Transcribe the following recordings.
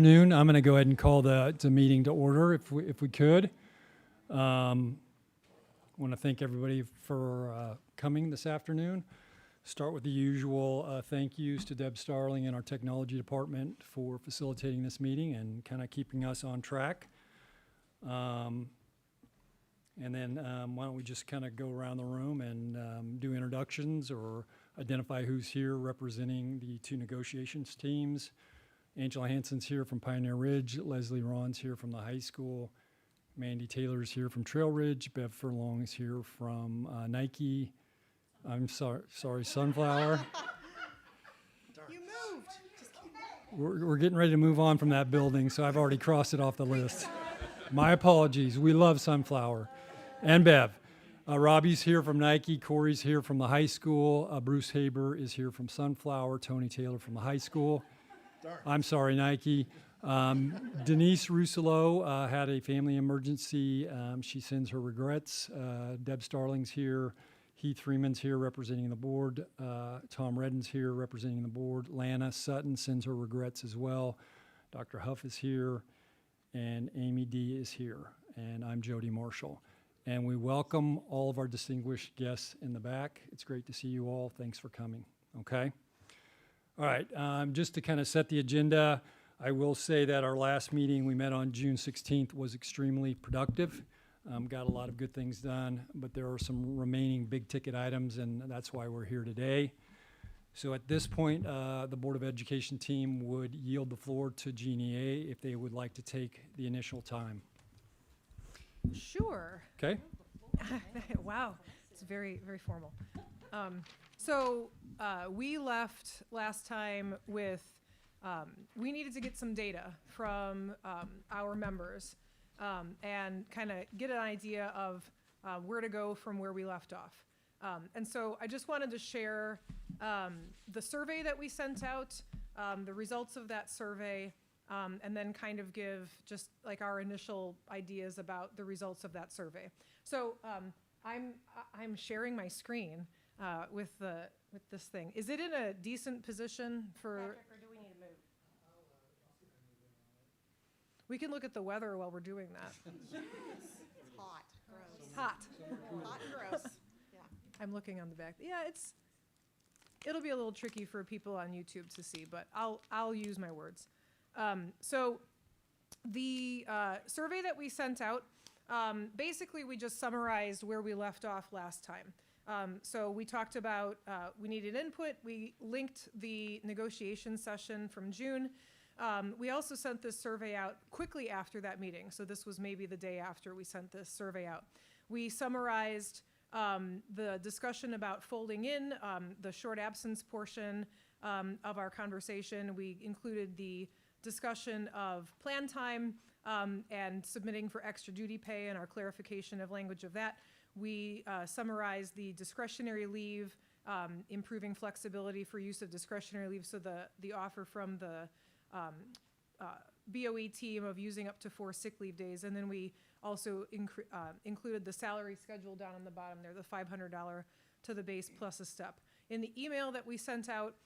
Afternoon. I'm going to go ahead and call the meeting to order if we could. I want to thank everybody for coming this afternoon. Start with the usual thank yous to Deb Starling and our technology department for facilitating this meeting and kind of keeping us on track. And then why don't we just kind of go around the room and do introductions or identify who's here representing the two negotiations teams. Angela Hansen's here from Pioneer Ridge, Leslie Ron's here from the high school, Mandy Taylor's here from Trail Ridge, Bev Furlong's here from Nike. I'm sorry, Sunflower. You moved. We're getting ready to move on from that building, so I've already crossed it off the list. My apologies. We love Sunflower. And Bev. Robbie's here from Nike, Corey's here from the high school, Bruce Haber is here from Sunflower, Tony Taylor from the high school. I'm sorry, Nike. Denise Rousselot had a family emergency. She sends her regrets. Deb Starling's here. Heath Freeman's here representing the board. Tom Redden's here representing the board. Lana Sutton sends her regrets as well. Dr. Huff is here. And Amy D is here. And I'm Jody Marshall. And we welcome all of our distinguished guests in the back. It's great to see you all. Thanks for coming. Okay? All right, just to kind of set the agenda, I will say that our last meeting we met on June 16th was extremely productive. Got a lot of good things done, but there are some remaining big ticket items, and that's why we're here today. So at this point, the Board of Education team would yield the floor to Jeannie A. if they would like to take the initial time. Sure. Okay? Wow, it's very, very formal. So we left last time with, we needed to get some data from our members and kind of get an idea of where to go from where we left off. And so I just wanted to share the survey that we sent out, the results of that survey, and then kind of give just like our initial ideas about the results of that survey. So I'm sharing my screen. With this thing. Is it in a decent position for? Patrick, or do we need to move? We can look at the weather while we're doing that. It's hot. Gross. It's hot. Hot and gross. Yeah. I'm looking on the back. Yeah, it'll be a little tricky for people on YouTube to see, but I'll use my words. So the survey that we sent out, basically we just summarized where we left off last time. So we talked about we needed input. We linked the negotiation session from June. We also sent this survey out quickly after that meeting. So this was maybe the day after we sent this survey out. We summarized the discussion about folding in the short absence portion of our conversation. We included the discussion of plan time and submitting for extra duty pay and our clarification of language of that. We summarized the discretionary leave, improving flexibility for use of discretionary leave, so the offer from the BOE team of using up to 4 sick leave days. And then we also included the salary schedule down on the bottom there, the $500 to the base plus a step. In the email that we sent out,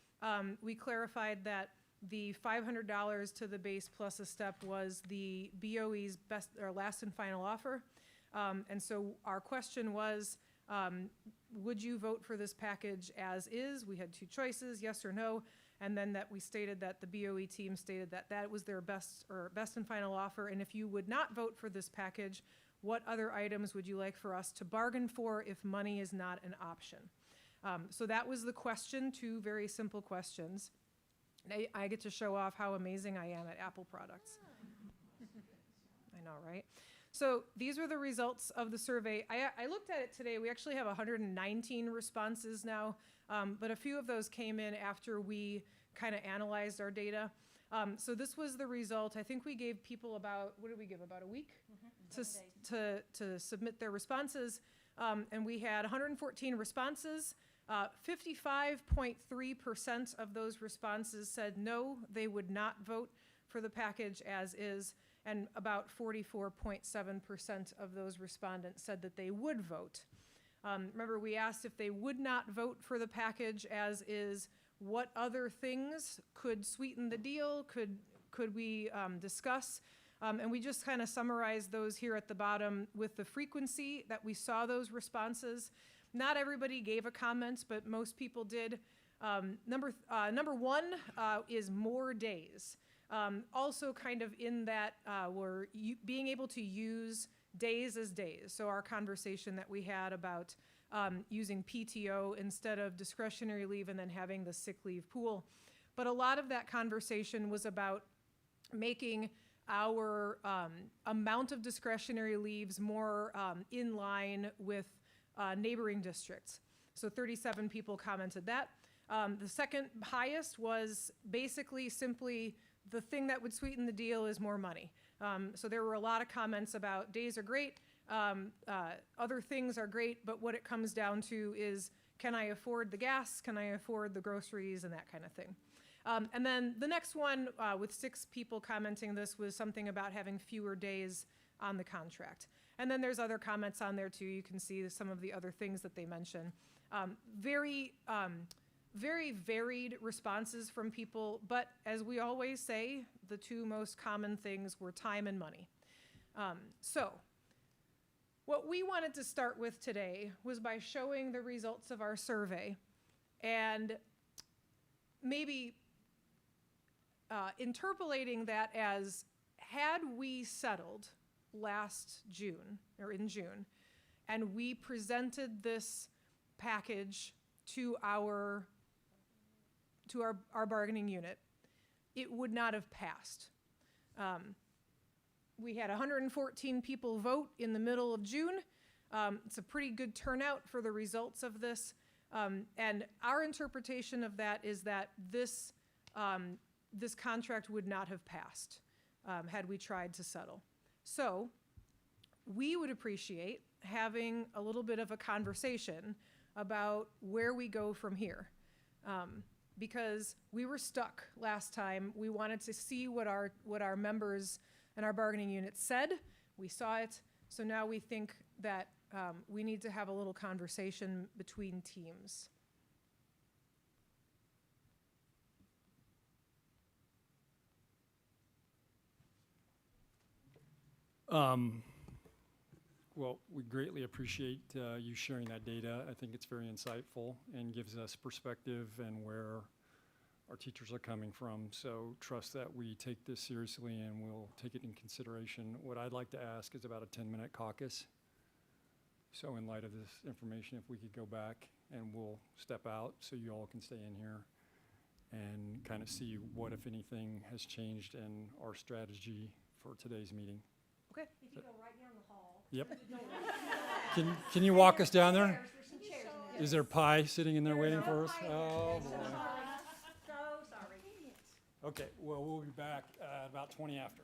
we clarified that the $500 to the base plus a step was the BOE's best or last and final offer. And so our question was, would you vote for this package as is? We had 2 choices, yes or no. And then that we stated that the BOE team stated that that was their best and final offer. And if you would not vote for this package, what other items would you like for us to bargain for if money is not an option? So that was the question, 2 very simple questions. I get to show off how amazing I am at Apple products. I know, right? So these were the results of the survey. I looked at it today. We actually have 119 responses now, but a few of those came in after we kind of analyzed our data. So this was the result. I think we gave people about, what did we give, about a week to submit their responses. And we had 114 responses. 55.3% of those responses said no, they would not vote for the package as is. And about 44.7% of those respondents said that they would vote. Remember, we asked if they would not vote for the package as is, what other things could sweeten the deal, could could we discuss? And we just kind of summarized those here at the bottom with the frequency that we saw those responses. Not everybody gave a comment, but most people did. Number one is more days. Also kind of in that we're being able to use days as days. So our conversation that we had about using PTO instead of discretionary leave and then having the sick leave pool. But a lot of that conversation was about making our amount of discretionary leaves more in line with neighboring districts. So 37 people commented that. The second highest was basically simply the thing that would sweeten the deal is more money. So there were a lot of comments about days are great, other things are great, but what it comes down to is, can I afford the gas? Can I afford the groceries and that kind of thing? And then the next one, with 6 people commenting this, was something about having fewer days on the contract. And then there's other comments on there too. You can see some of the other things that they mention. Very varied responses from people, but as we always say, the 2 most common things were time and money. So what we wanted to start with today was by showing the results of our survey and maybe interpolating that as, had we settled last June, or in June, and we presented this package to our bargaining unit, it would not have passed. We had 114 people vote in the middle of June. It's a pretty good turnout for the results of this. And our interpretation of that is that this contract would not have passed had we tried to settle. So we would appreciate having a little bit of a conversation about where we go from here. Because we were stuck last time. We wanted to see what our members and our bargaining unit said. We saw it. So now we think that we need to have a little conversation between teams. Well, we greatly appreciate you sharing that data. I think it's very insightful and gives us perspective and where our teachers are coming from. So trust that we take this seriously and we'll take it in consideration. What I'd like to ask is about a 10-minute caucus. So in light of this information, if we could go back and we'll step out so you all can stay in here and kind of see what, if anything, has changed in our strategy for today's meeting. Okay. If you go right down the hall. Yep. Can you walk us down there? There's some chairs in there. Is there pie sitting in there waiting for us? pie. Oh, boy. So sorry. Okay, well, we'll be back about 20 after.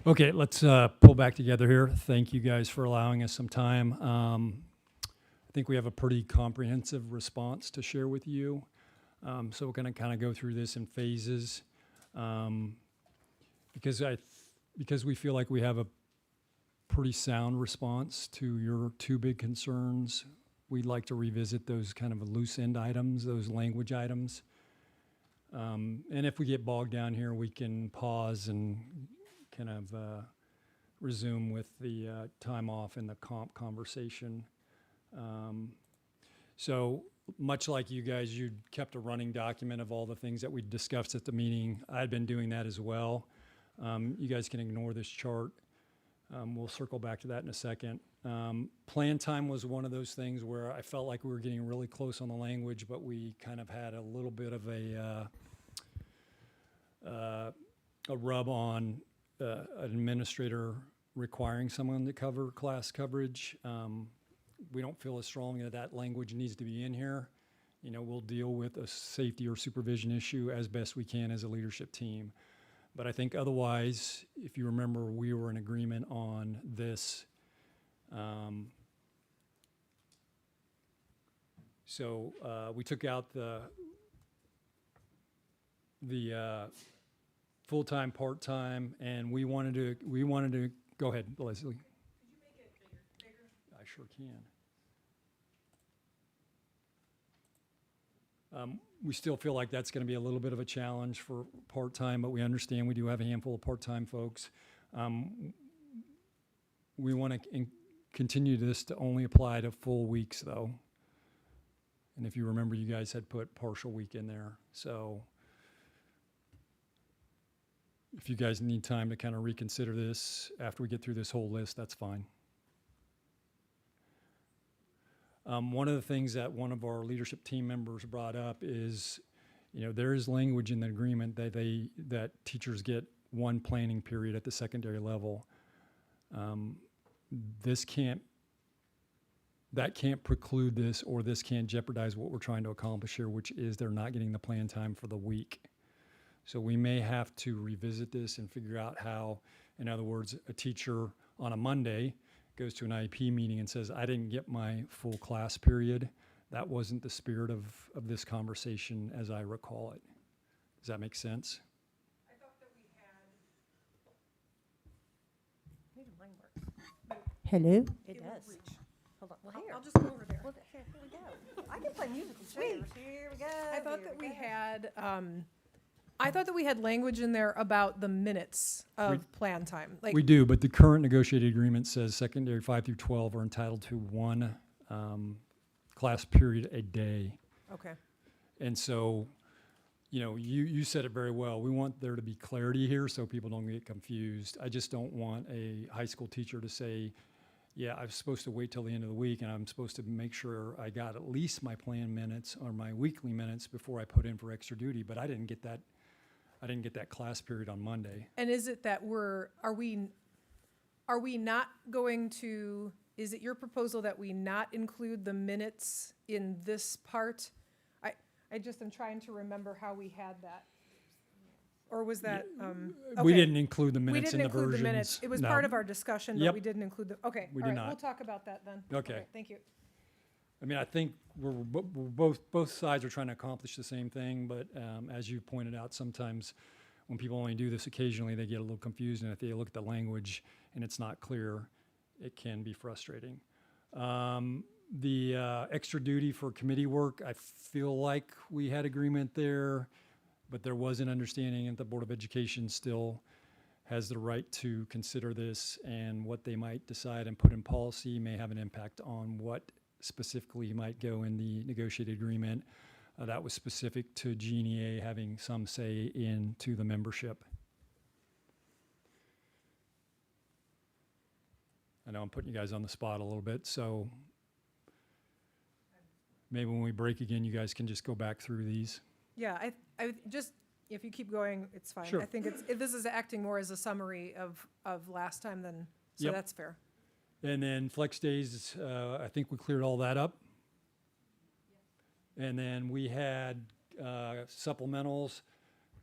Okay, let's pull back together here. Thank you guys for allowing us some time. I think we have a pretty comprehensive response to share with you. So we're going to kind of go through this in phases because we feel like we have a pretty sound response to your two big concerns. We'd like to revisit those kind of loose end items, those language items. And if we get bogged down here, we can pause and kind of resume with the time off and the comp conversation. So much like you guys, you kept a running document of all the things that we discussed at the meeting. I'd been doing that as well. You guys can ignore this chart. We'll circle back to that in a second. Plan time was one of those things where I felt like we were getting really close on the language, but we kind of had a little bit of a rub on an administrator requiring someone to cover class coverage. We don't feel as strongly that that language needs to be in here. You know, we'll deal with a safety or supervision issue as best we can as a leadership team. But I think otherwise, if you remember, we were in agreement on this. So we took out the full-time, part-time, and we wanted to go ahead, Leslie. Could you make it bigger? I sure can. We still feel like that's going to be a little bit of a challenge for part-time, but we understand we do have a handful of part-time folks. We want to continue this to only apply to full weeks, though. And if you remember, you guys had put partial week in there. So if you guys need time to kind of reconsider this after we get through this whole list, that's fine. One of the things that one of our leadership team members brought up is, you know, there is language in the agreement that that teachers get one planning period at the secondary level. That can't preclude this, or this can't jeopardize what we're trying to accomplish here, which is they're not getting the plan time for the week. So we may have to revisit this and figure out how, in other words, a teacher on a Monday goes to an IEP meeting and says, I didn't get my full class period. That wasn't the spirit of this conversation as I recall it. Does that make sense? I thought that we had. Maybe mine works. Hello? It won't does. reach. Hold on. Well, I'll- here. I'll just go over there. Well, here we go. I can play musical chairs. Here we go. I thought here that we go. had, I thought that we had language in there about the minutes of plan time. Like, We do, but the current negotiated agreement says secondary 5 through 12 are entitled to one class period a day. okay, And so, you know, you said it very well. We want there to be clarity here so people don't get confused. I just don't want a high school teacher to say, yeah, I was supposed to wait till the end of the week and I'm supposed to make sure I got at least my plan minutes or my weekly minutes before I put in for extra duty, but I didn't get that class period on Monday. and is it that are we not going to, is it your proposal that we not include the minutes in this part? I just am trying to remember how we had that. Or was that, We okay. didn't include the We minutes in didn't the include versions. the minutes. It was No. part of our discussion, but Yep. we didn't include the, okay. We all did right, not. we'll talk about that then. Okay. Thank you. I mean, I think we're both sides are trying to accomplish the same thing, but as you pointed out, sometimes when people only do this occasionally, they get a little confused, and if they look at the language and it's not clear, it can be frustrating. The extra duty for committee work, I feel like we had agreement there, but there was an understanding that the Board of Education still has the right to consider this, and what they might decide and put in policy may have an impact on what specifically might go in the negotiated agreement. That was specific to GNEA having some say into the membership. I know I'm putting you guys on the spot a little bit, so maybe when we break again, you guys can just go back through these. Yeah, I just, if you keep going, it's fine. Sure. I think this is acting more as a summary of last time than, so Yep. that's fair. And then flex days, I think we cleared all that up. And then we had supplementals.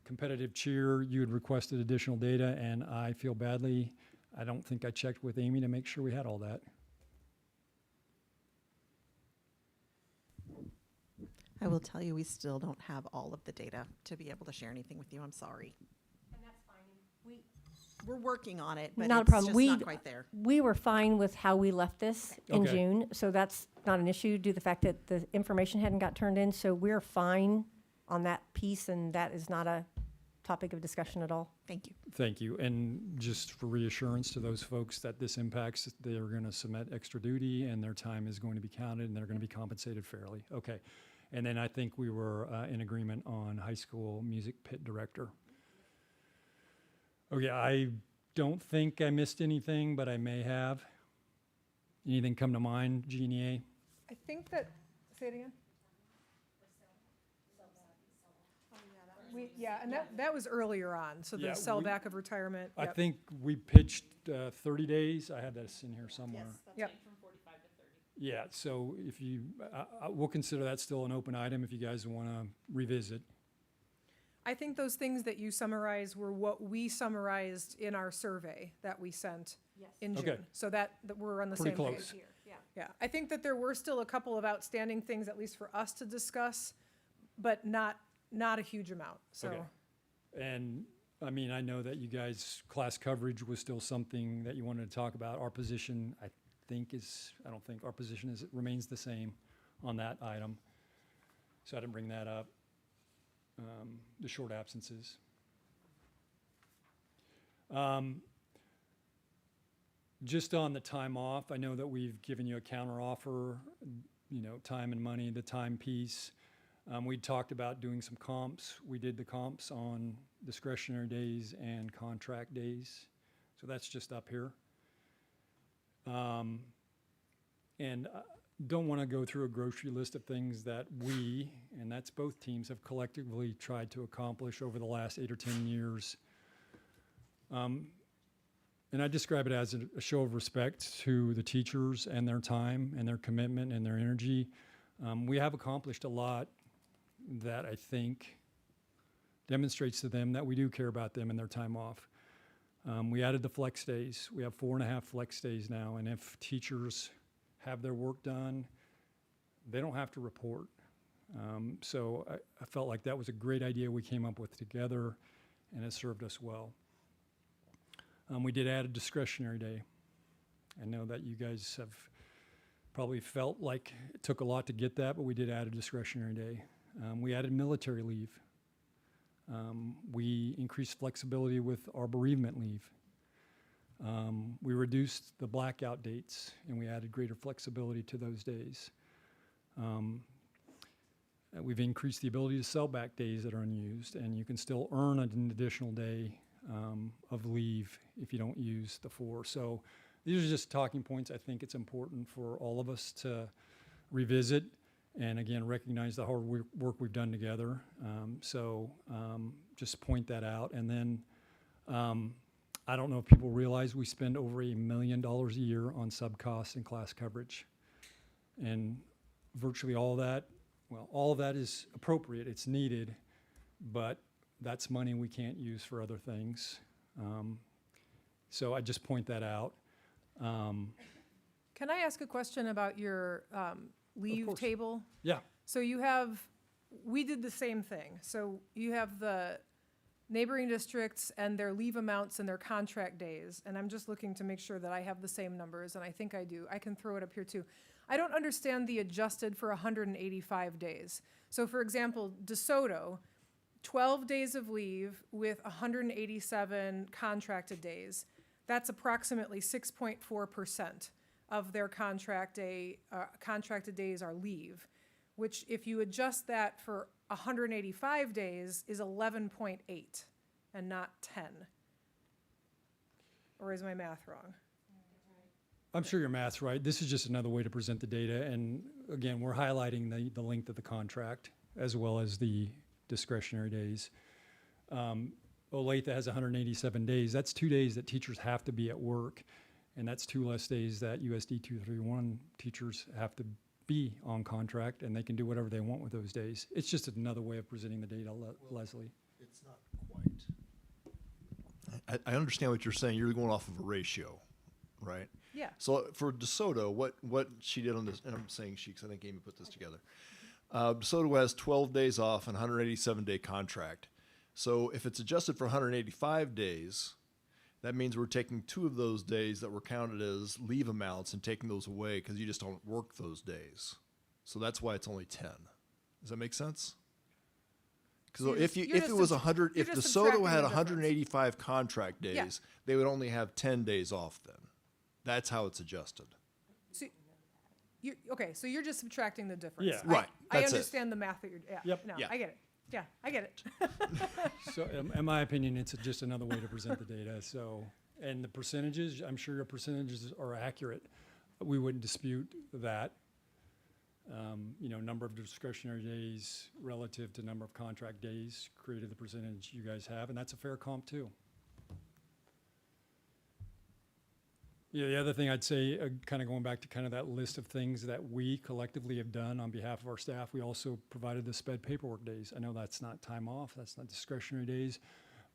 competitive cheer, you had requested additional data, and I feel badly. I don't think I checked with Amy to make sure we had all that. I will tell you, we still don't have all of the data to be able to share anything with you. I'm sorry. And that's fine. We're working on it, but Not a it's problem. just not quite there. We were fine with how we left this in Okay. June, so that's not an issue due to the fact that the information hadn't got turned in. So we're fine on that piece, and that is not a topic of discussion at all. Thank you. Thank you. And just for reassurance to those folks that this impacts, they're going to submit extra duty and their time is going to be counted and they're going to be compensated fairly. Okay. And then I think we were in agreement on high school music pit director. Okay, I don't think I missed anything, but I may have. Anything come to mind, Jeannie? I think that, say it again? Yeah, and that was earlier on, so Yeah, the sell we- back of retirement. I Yep. think we pitched 30 days. I had that in here somewhere. Yep. Yeah, so if you, we'll consider that still an open item if you guys want to revisit. I think those things that you summarized were what we summarized in our survey that we sent in Okay. June. So that we're on the Pretty same close. page. Yeah, I think that there were still a couple of outstanding things, at least for us to discuss, but not a huge amount, so. Okay. And, I mean, I know that you guys, class coverage was still something that you wanted to talk about. Our position, I don't think our position remains the same on that item. So I didn't bring that up. The short absences. Just on the time off, I know that we've given you a counter offer, time and money, the time piece. We talked about doing some comps. We did the comps on discretionary days and contract days. So that's just up here. And don't want to go through a grocery list of things that we, and that's both teams, have collectively tried to accomplish over the last 8 or 10 years. And I describe it as a show of respect to the teachers and their time and their commitment and their energy. We have accomplished a lot that I think demonstrates to them that we do care about them and their time off. We added the flex days. We have 4.5 flex days now, and if teachers have their work done, they don't have to report. So I felt like that was a great idea we came up with together, and it served us well. We did add a discretionary day. I know that you guys have probably felt like it took a lot to get that, but we did add a discretionary day. We added military leave. We increased flexibility with our bereavement leave. We reduced the blackout dates, and we added greater flexibility to those days. We've increased the ability to sell back days that are unused, and you can still earn an additional day of leave if you don't use the 4. So these are just talking points I think it's important for all of us to revisit and, again, recognize the hard work we've done together. Just point that out. And then I don't know if people realize we spend over $1 million a year on sub-costs and class coverage. And virtually all of that is appropriate, it's needed, but that's money we can't use for other things. So I just point that out. Can I ask a question about your leave course. table? Yeah, So we did the same thing. So you have the neighboring districts and their leave amounts and their contract days. And I'm just looking to make sure that I have the same numbers, and I think I do. I can throw it up here too. I don't understand the adjusted for 185 days. So for example, DeSoto, 12 days of leave with 187 contracted days. That's approximately 6.4% of their contracted days are leave, which if you adjust that for 185 days is 11.8 and not 10. Or is my math wrong? I'm sure your math's right. This is just another way to present the data. And again, we're highlighting the length of the contract as well as the discretionary days. Olathe has 187 days. That's 2 days that teachers have to be at work. And that's 2 less days that USD 231 teachers have to be on contract, and they can do whatever they want with those days. It's just another way of presenting the data, Leslie. It's not I understand what you're saying. You're going off of a ratio, right? Yeah. So for DeSoto, what she did on this, and I'm saying she, because I think Amy put this together. DeSoto has 12 days off and 187-day contract. So if it's adjusted for 185 days, that means we're taking 2 of those days that were counted as leave amounts and taking those away because you just don't work those days. So that's why it's only 10. Does that make sense? Because You're if just- you you're if it just was subtract- 100, you're if just DeSoto subtracting had the difference. 185 contract days, Yeah. they would only have 10 days off then. That's how it's adjusted. So okay, so you're just subtracting the difference. Yeah. Right, I that's it. understand the math that you're, yeah. Yep. No, Yeah. I get it. Yeah, I get it. So, in my opinion, it's just another way to present the data. So, and the percentages, I'm sure your percentages are accurate. We wouldn't dispute that. Number of discretionary days relative to number of contract days created the percentage you guys have, and that's a fair comp too. Yeah, the other thing I'd say, kind of going back to kind of that list of things that we collectively have done on behalf of our staff, we also provided the sped paperwork days. I know that's not time off, that's not discretionary days,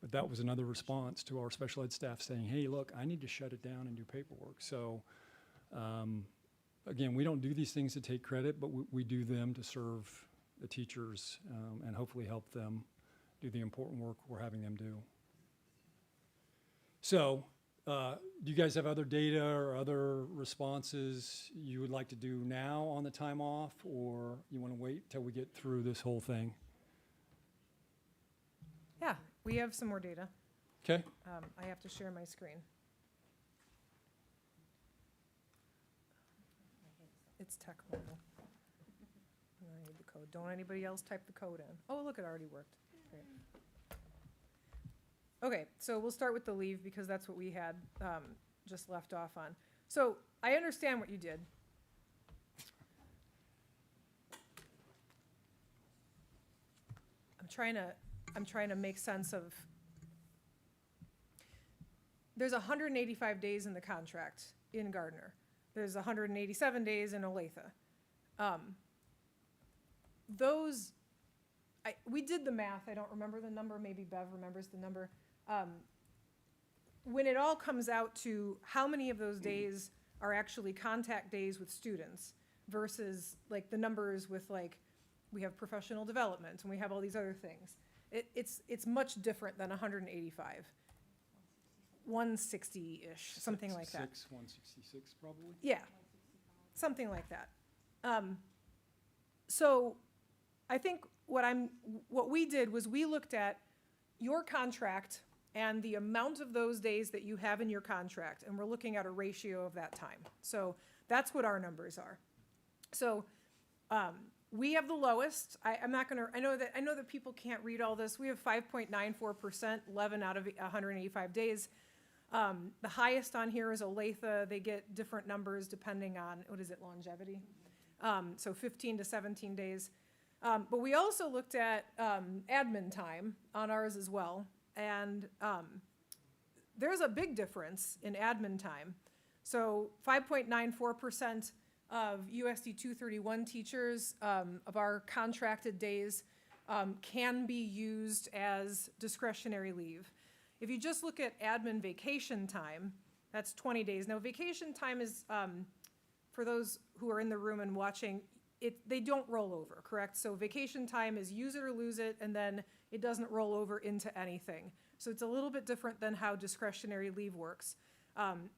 but that was another response to our special ed staff saying, hey, look, I need to shut it down and do paperwork. So, again, we don't do these things to take credit, but we do them to serve the teachers and hopefully help them do the important work we're having them do. So, do you guys have other data or other responses you would like to do now on the time off, or you want to wait till we get through this whole thing? Yeah, we have some more data. Okay. I have to share my screen. It's tech mobile. I need the code. Don't anybody else type the code in. Oh, look, it already worked. Great. Okay, so we'll start with the leave because that's what we had just left off on. So I understand what you did. I'm trying to make sense of. There's 185 days in the contract in Gardner. There's 187 days in Olathe. We did the math. I don't remember the number. Maybe Bev remembers the number. When it all comes out to how many of those days are actually contact days with students versus like the numbers with like, we have professional development and we have all these other things. It's much different than 185. 160-ish, something like that. 166 probably. Yeah, something like that. So I think what we did was we looked at your contract and the amount of those days that you have in your contract, and we're looking at a ratio of that time. So that's what our numbers are. So we have the lowest. I know that people can't read all this. We have 5.94%, 11 out of 185 days. The highest on here is Olathe. They get different numbers depending on, longevity? So 15 to 17 days. But we also looked at admin time on ours as well. And there's a big difference in admin time. So 5.94% of USD 231 teachers of our contracted days can be used as discretionary leave. If you just look at admin vacation time, that's 20 days. Now, vacation time is, for those who are in the room and watching, they don't roll over, correct? So vacation time is use it or lose it, and then it doesn't roll over into anything. So it's a little bit different than how discretionary leave works.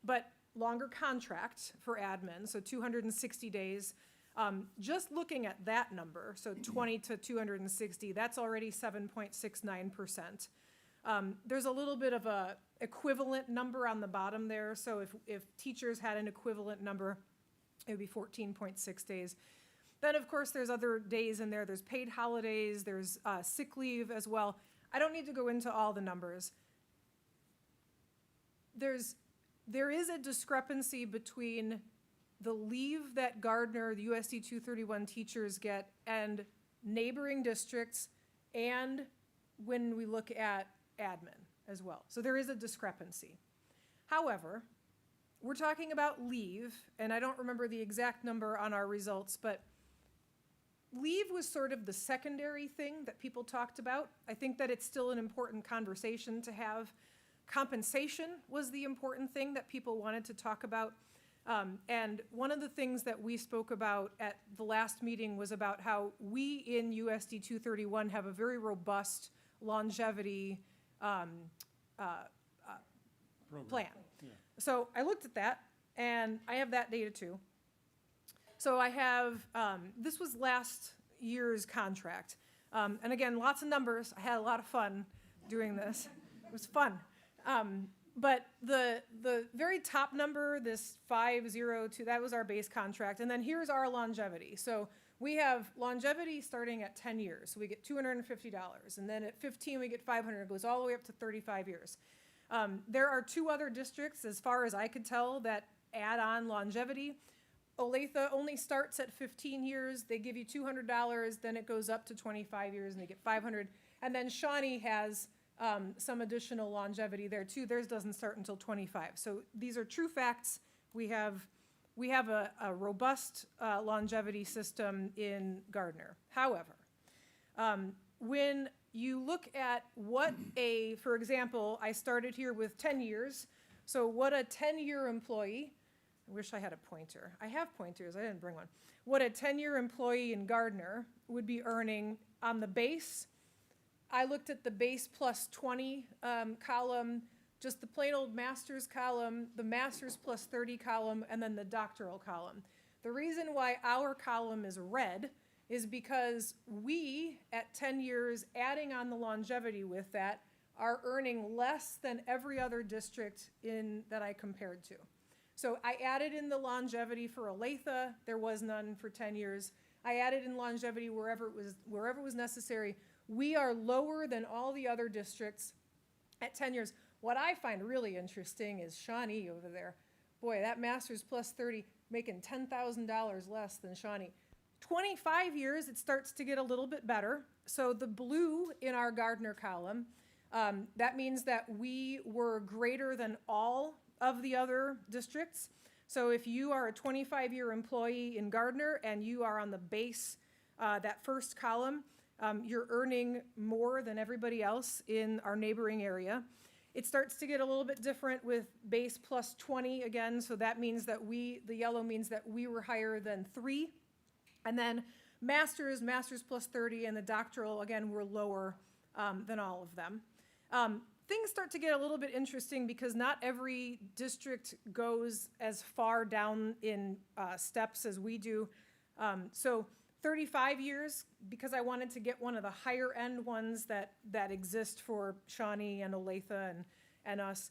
But longer contract for admin, so 260 days. Just looking at that number, so 20 to 260, that's already 7.69%. There's a little bit of a equivalent number on the bottom there. So if teachers had an equivalent number, it would be 14.6 days. Then, of course, there's other days in there. There's paid holidays. There's sick leave as well. I don't need to go into all the numbers. There is a discrepancy between the leave that Gardner, the USD 231 teachers get, and neighboring districts, and when we look at admin as well. So there is a discrepancy. However, we're talking about leave, and I don't remember the exact number on our results, but leave was sort of the secondary thing that people talked about. I think that it's still an important conversation to have. Compensation was the important thing that people wanted to talk about. And one of the things that we spoke about at the last meeting was about how we in USD 231 have a very robust longevity plan. So I looked at that, and I have that data too. So I have, this was last year's contract. And again, lots of numbers. I had a lot of fun doing this. It was fun. But the very top number, this 502, that was our base contract. And then here's our longevity. So we have longevity starting at 10 years. So we get $250. And then at 15, we get $500. It goes all the way up to 35 years. There are two other districts, as far as I could tell, that add on longevity. Olathe only starts at 15 years. They give you $200. Then it goes up to 25 years, and they get $500. And then Shawnee has some additional longevity there too. Theirs doesn't start until 25. So these are true facts. We have a robust longevity system in Gardner. However, when you look at what for example, I started here with 10 years. So what a 10-year employee, I wish I had a pointer. I have pointers, I didn't bring one. What a 10-year employee in Gardner would be earning on the base. I looked at the base plus 20 column, just the plain old master's column, the master's plus 30 column, and then the doctoral column. The reason why our column is red is because we, at 10 years, adding on the longevity with that, are earning less than every other district that I compared to. So I added in the longevity for Olathe. There was none for 10 years. I added in longevity wherever it was necessary. We are lower than all the other districts at 10 years. What I find really interesting is Shawnee over there. Boy, that master's plus 30, making $10,000 less than Shawnee. 25 years, it starts to get a little bit better. So the blue in our Gardner column, that means that we were greater than all of the other districts. So if you are a 25-year employee in Gardner and you are on the base, that first column, you're earning more than everybody else in our neighboring area. It starts to get a little bit different with base plus 20 again, so that means that the yellow means that we were higher than 3. And then master's plus 30, and the doctoral, again, we're lower than all of them. Things start to get a little bit interesting because not every district goes as far down in steps as we do. So 35 years, because I wanted to get one of the higher end ones that exist for Shawnee and Olathe and us.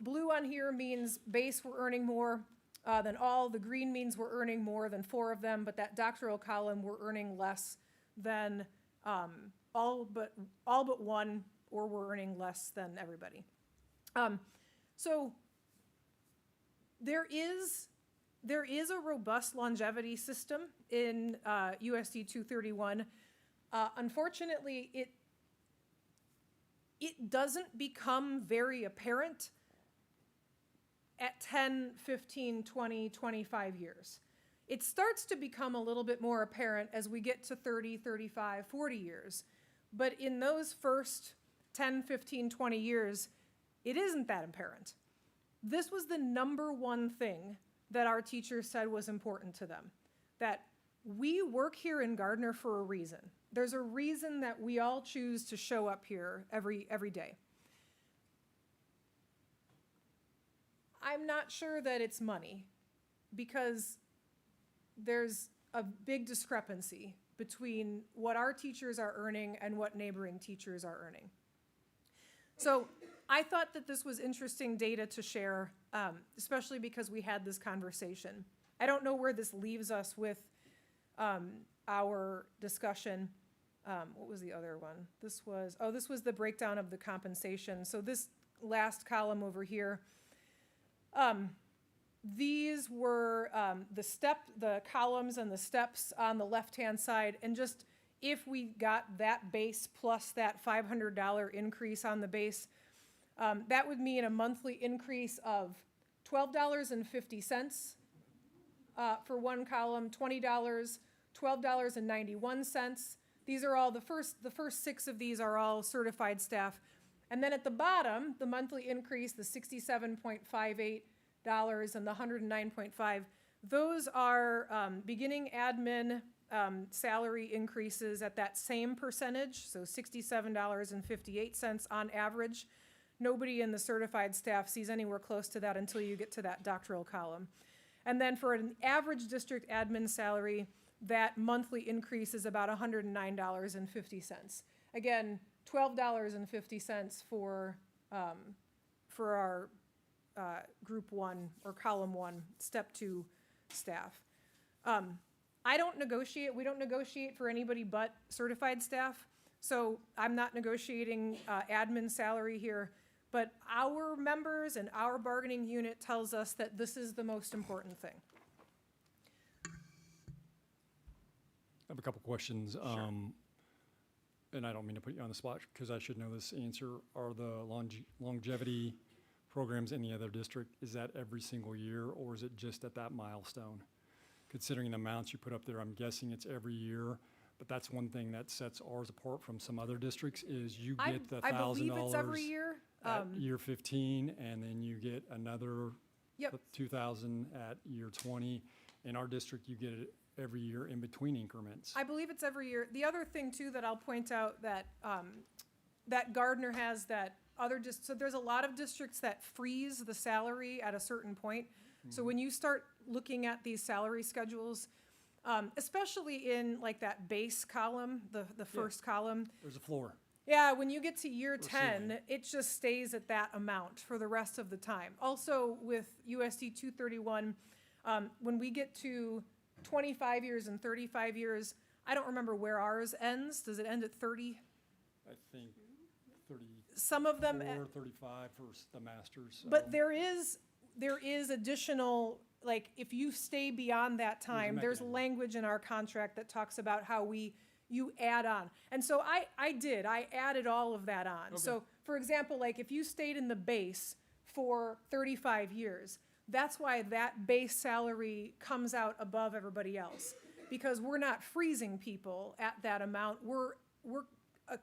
Blue on here means base we're earning more than all. The green means we're earning more than 4 of them, but that doctoral column we're earning less than all but one, or we're earning less than everybody. So there is a robust longevity system in USD 231. Unfortunately, it doesn't become very apparent at 10, 15, 20, 25 years. It starts to become a little bit more apparent as we get to 30, 35, 40 years. But in those first 10, 15, 20 years, it isn't that apparent. This was the number one thing that our teachers said was important to them, that we work here in Gardner for a reason. There's a reason that we all choose to show up here every day. I'm not sure that it's money, because there's a big discrepancy between what our teachers are earning and what neighboring teachers are earning. So I thought that this was interesting data to share, especially because we had this conversation. I don't know where this leaves us with our discussion. What was the other one? This was the breakdown of the compensation. So this last column over here, these were the columns and the steps on the left-hand side, and just if we got that base plus that $500 increase on the base, that would mean a monthly increase of $12.50 for one column, $20, $12.91. These are all the first 6 of these are all certified staff. And then at the bottom, the monthly increase, the $67.58 and the $109.5, those are beginning admin salary increases at that same percentage, so $67.58 on average. Nobody in the certified staff sees anywhere close to that until you get to that doctoral column. And then for an average district admin salary, that monthly increase is about $109.50. Again, $12.50 for our group one or column one, step two staff. I don't negotiate, we don't negotiate for anybody but certified staff. So I'm not negotiating admin salary here, but our members and our bargaining unit tells us that this is the most important thing. I have a couple questions. And I don't mean to put you on the spot because I should know this answer. Are the longevity programs in the other district, is that every single year or is it just at that milestone? Considering the amounts you put up there, I'm guessing it's every year. But that's one thing that sets ours apart from some other districts is you get the I believe it's every $1,000 year. at year 15, and then you get another Yep. 2,000 at year 20. In our district, you get it every year in between increments. I believe it's every year. The other thing too that I'll point out that that Gardner has that so there's a lot of districts that freeze the salary at a certain point. So when you start looking at these salary schedules, especially in like that base column, the first column, There's a floor. yeah, when you get to year 10, ceiling. it just stays at that amount for the rest of the time. Also with USD 231, when we get to 25 years and 35 years, I don't remember where ours ends. Does it end at 30? I think 34, Some of them, 35 for the masters. so- but there is additional, like if you stay beyond that time, there's mechanism. language in our contract that talks about how you add on. And so I added all of that on. So for example, like if you stayed in the base for 35 years, that's why that base salary comes out above everybody else. Because we're not freezing people at that amount. We're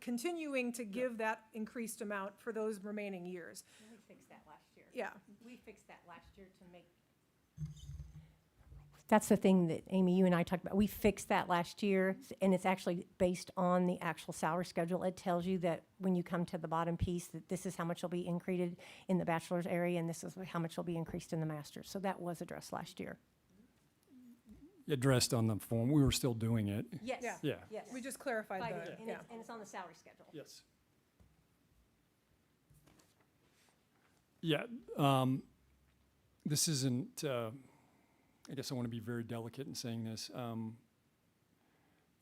continuing to give that increased amount for those remaining years. We fixed that last year. Yeah. We fixed that last year to make. That's the thing that, Amy, you and I talked about. We fixed that last year, and it's actually based on the actual salary schedule. It tells you that when you come to the bottom piece, that this is how much will be increased in the bachelor's area, and this is how much will be increased in the master's. So that was addressed last year. Addressed on the form. We were still doing it. Yes. Yeah. Yeah. Yes. We just clarified And that, yeah. it's on the salary schedule. Yes. Yeah. This isn't, I guess I want to be very delicate in saying this.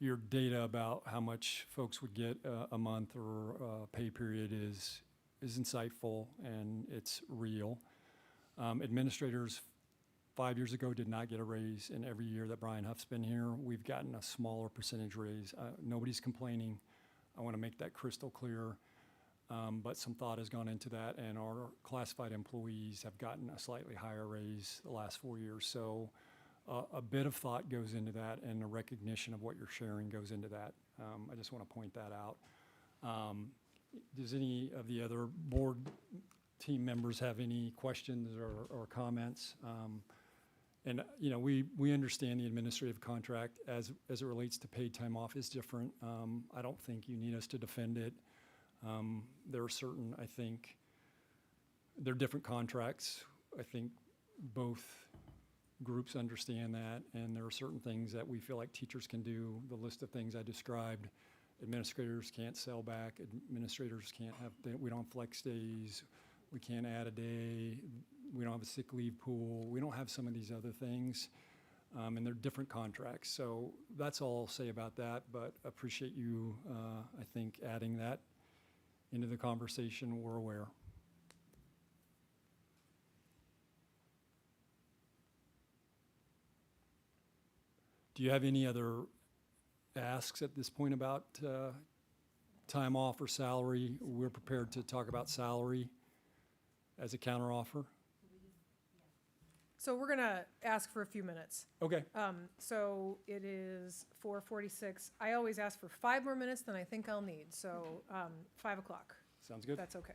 Your data about how much folks would get a month or a pay period is insightful and it's real. Administrators 5 years ago did not get a raise, and every year that Brian Huff's been here, we've gotten a smaller percentage raise. Nobody's complaining. I want to make that crystal clear. But some thought has gone into that, and our classified employees have gotten a slightly higher raise the last 4 years. So a bit of thought goes into that, and a recognition of what you're sharing goes into that. I just want to point that out. Does any of the other board team members have any questions or comments? And you know, we understand the administrative contract as it relates to paid time off is different. I don't think you need us to defend it. There are certain, I think, there are different contracts. I think both groups understand that, and there are certain things that we feel like teachers can do. The list of things I described, administrators can't sell back, administrators can't have, we don't have flex days, we can't add a day, we don't have a sick leave pool, we don't have some of these other things, and they're different contracts. So that's all I'll say about that, but appreciate you, I think, adding that into the conversation. We're aware. Do you have any other asks at this point about time off or salary? We're prepared to talk about salary as a counteroffer. So we're gonna ask for a few minutes. Okay. So it is 4:46. I always ask for 5 more minutes than I think I'll need, so 5 o'clock. Sounds good. That's okay.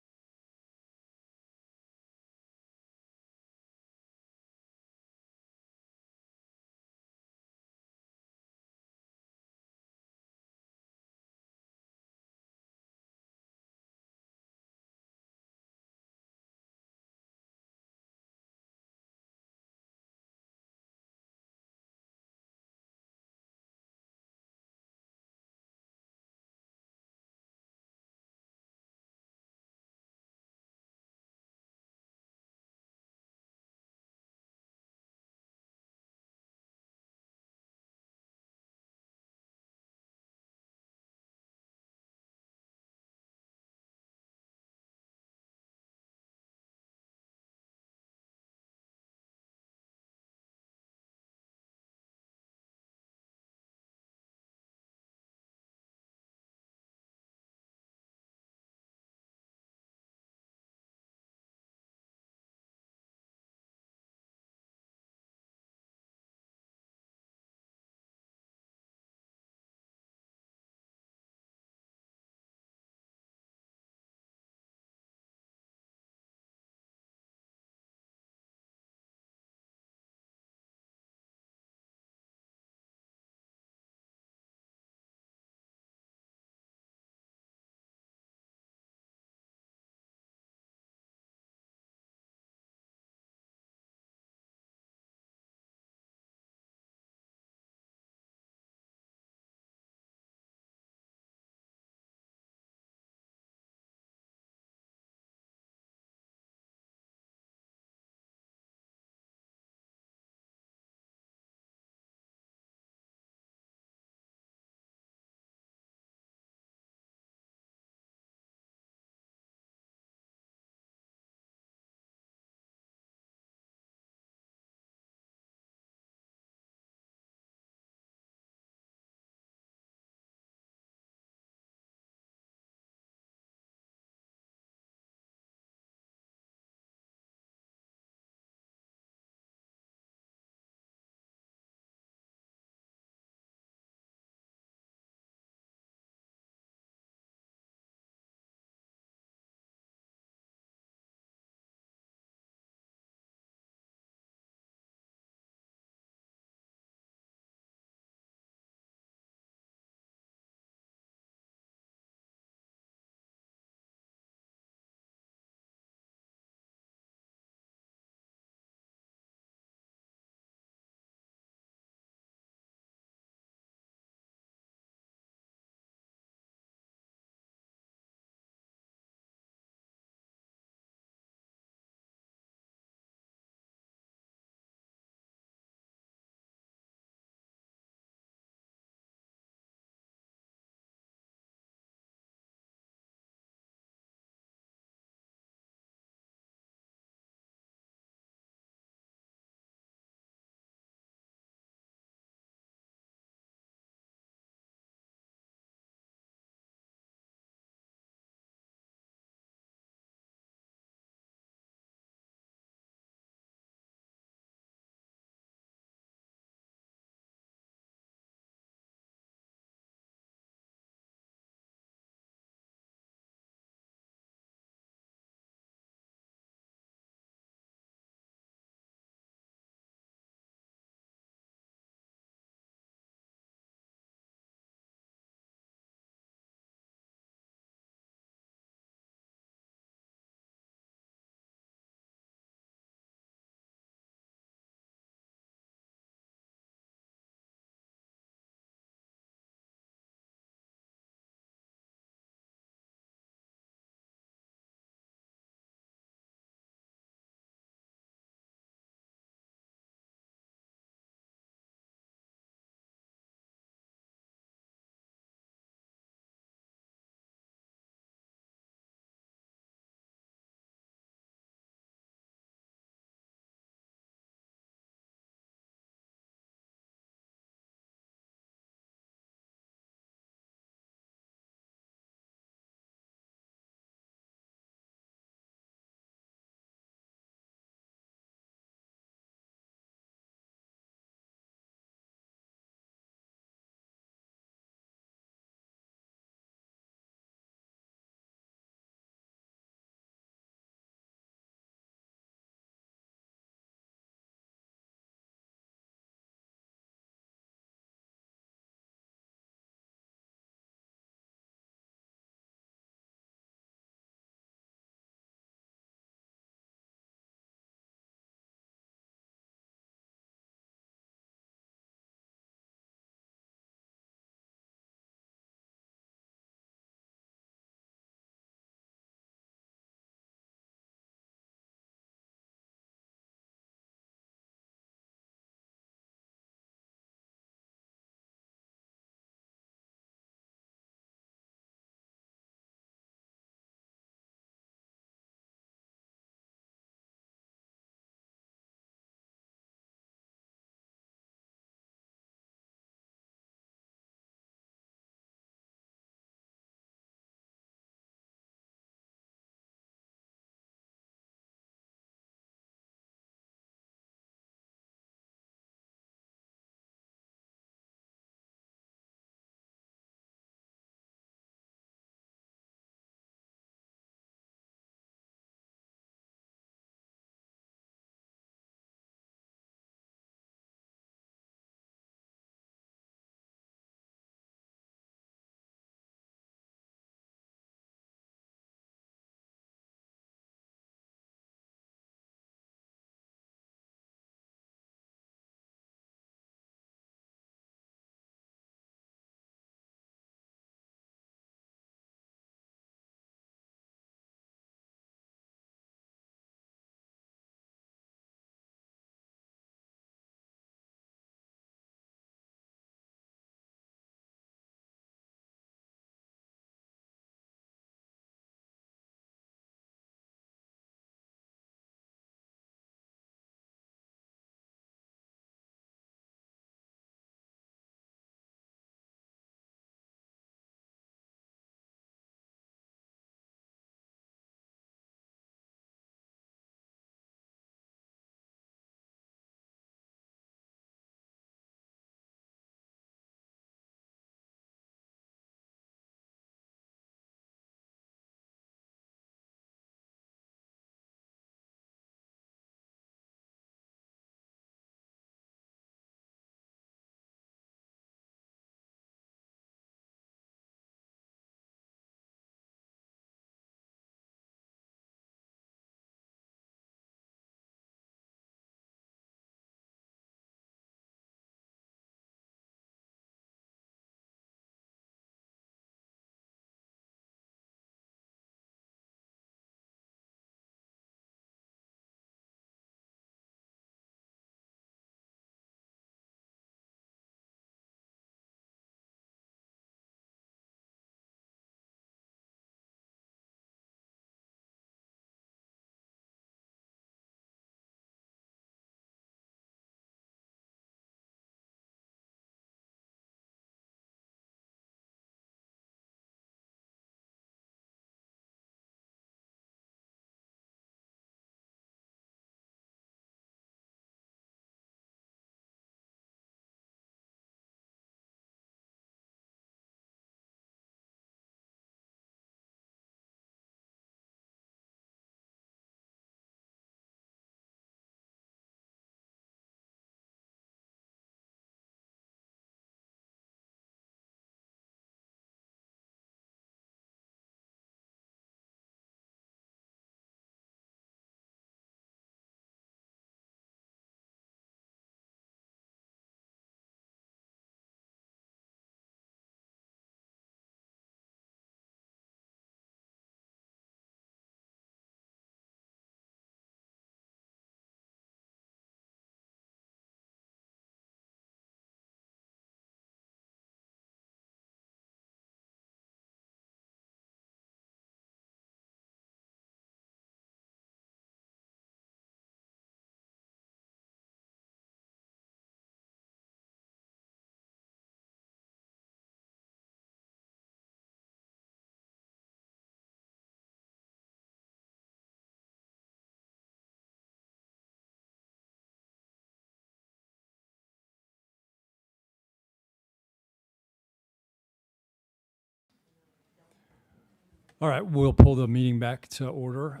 All right, we'll pull the meeting back to order.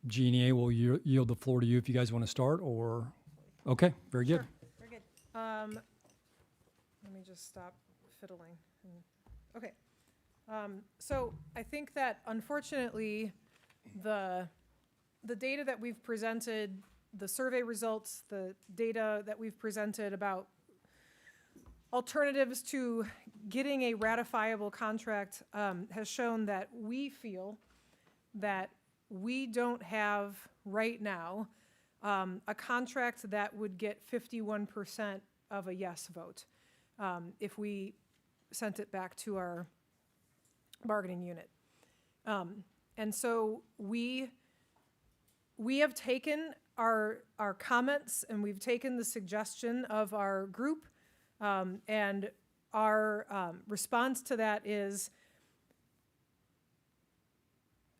Jeannie, will yield the floor to you if you guys want to start, or, okay, very good. Sure. Very good. Let me just stop fiddling. Okay. So I think that unfortunately, the data that we've presented, the survey results, the data that we've presented about alternatives to getting a ratifiable contract has shown that we feel that we don't have right now a contract that would get 51% of a yes vote if we sent it back to our bargaining unit. And so we have taken our comments and we've taken the suggestion of our group, and our response to that is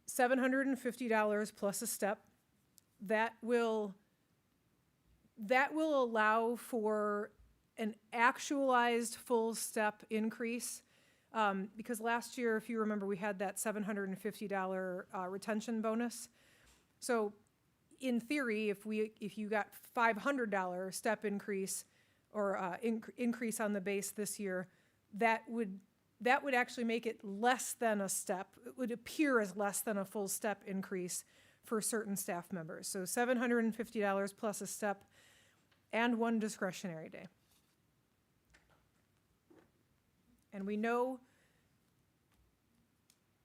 $750 plus a step. That will allow for an actualized full step increase. Because last year, if you remember, we had that $750 retention bonus. So in theory, if you got $500 step increase or increase on the base this year, that would actually make it less than a step. It would appear as less than a full step increase for certain staff members. So $750 plus a step and one discretionary day. And we know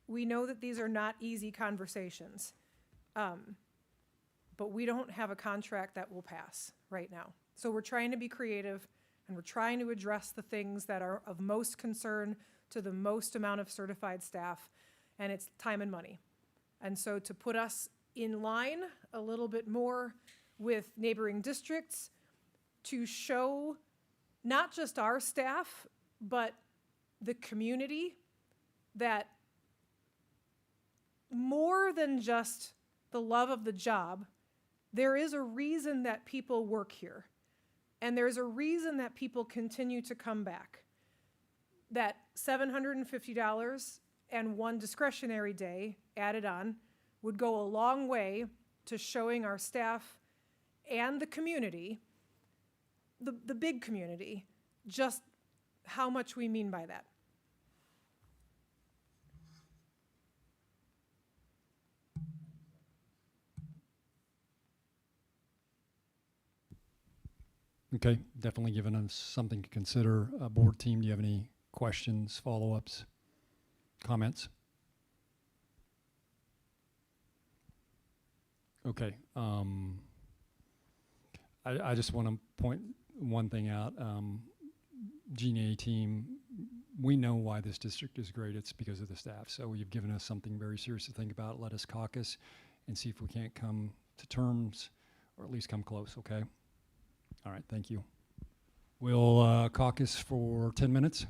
that these are not easy conversations, but we don't have a contract that will pass right now. So we're trying to be creative, and we're trying to address the things that are of most concern to the most amount of certified staff, and it's time and money. And so to put us in line a little bit more with neighboring districts, to show not just our staff, but the community that more than just the love of the job, there is a reason that people work here. And there's a reason that people continue to come back. That $750 and one discretionary day added on would go a long way to showing our staff and the community, the big community, just how much we mean by that. Okay, definitely giving us something to consider. Board team, do you have any questions, follow-ups, comments? Okay, I just want to point one thing out. GNA team, we know why this district is great. It's because of the staff. So you've given us something very serious to think about. Let us caucus and see if we can't come to terms, or at least come close, okay? All right, thank you. We'll caucus for 10 minutes.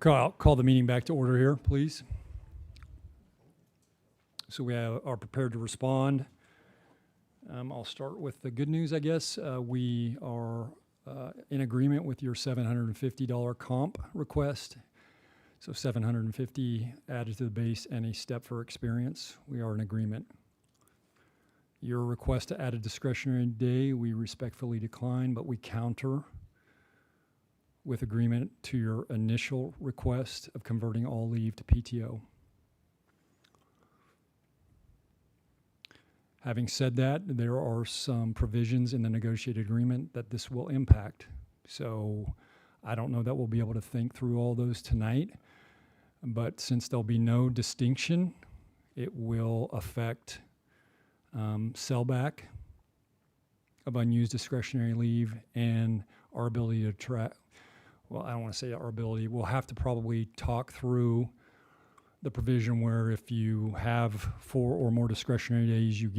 Call the meeting back to order here, please. So we are prepared to respond. I'll start with the good news, I guess. We are in agreement with your $750 comp request. So 750 added to the base and a step for experience. We are in agreement. Your request to add a discretionary day, we respectfully decline, but we counter with agreement to your initial request of converting all leave to PTO. Having said that, there are some provisions in the negotiated agreement that this will impact. So I don't know that we'll be able to think through all those tonight, but since there'll be no distinction, it will affect sellback of unused discretionary leave and our ability to track. Well, I don't want to say our ability. We'll have to probably talk through the provision where if you have 4 or more discretionary days, you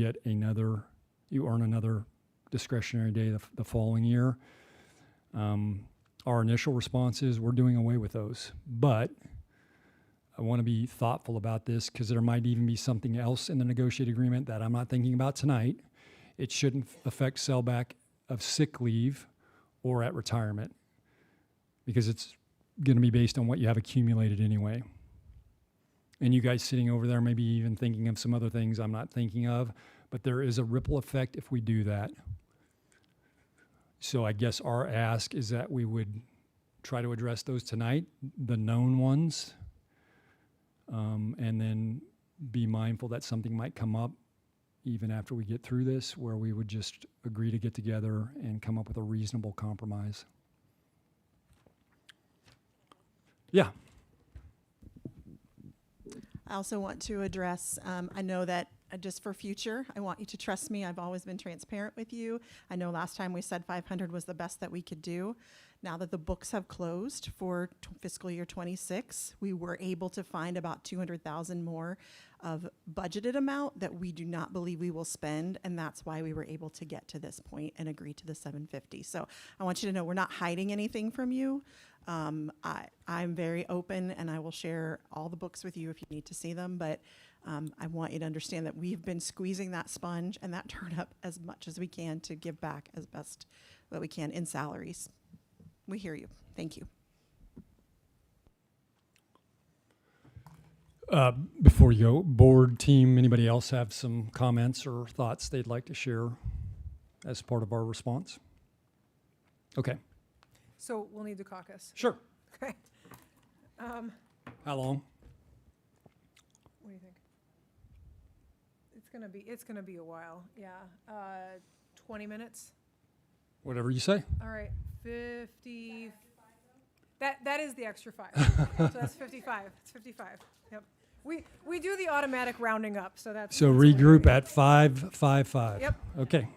earn another discretionary day the following year. Our initial response is we're doing away with those, but I want to be thoughtful about this because there might even be something else in the negotiated agreement that I'm not thinking about tonight. It shouldn't affect sellback of sick leave or at retirement because it's going to be based on what you have accumulated anyway. And you guys sitting over there maybe even thinking of some other things I'm not thinking of, but there is a ripple effect if we do that. So I guess our ask is that we would try to address those tonight, the known ones, and then be mindful that something might come up even after we get through this where we would just agree to get together and come up with a reasonable compromise. Yeah. I also want to address, I know that just for future, I want you to trust me. I've always been transparent with you. I know last time we said 500 was the best that we could do. Now that the books have closed for fiscal year 26, we were able to find about 200,000 more of budgeted amount that we do not believe we will spend, and that's why we were able to get to this point and agree to the 750. So I want you to know we're not hiding anything from you. I'm very open, and I will share all the books with you if you need to see them, but I want you to understand that we've been squeezing that sponge and that turnip as much as we can to give back as best that we can in salaries. We hear you. Thank you. Before you go, board, team, anybody else have some comments or thoughts they'd like to share as part of our response? Okay. So we'll need to caucus. Sure. Okay. How long? What do you think? It's gonna be a while. Yeah. 20 minutes. Whatever you say. All right. 50. That is the extra 5. So that's 55. It's 55. Yep. We do the automatic rounding up, so that's. So regroup at 5:55. Yep. Okay.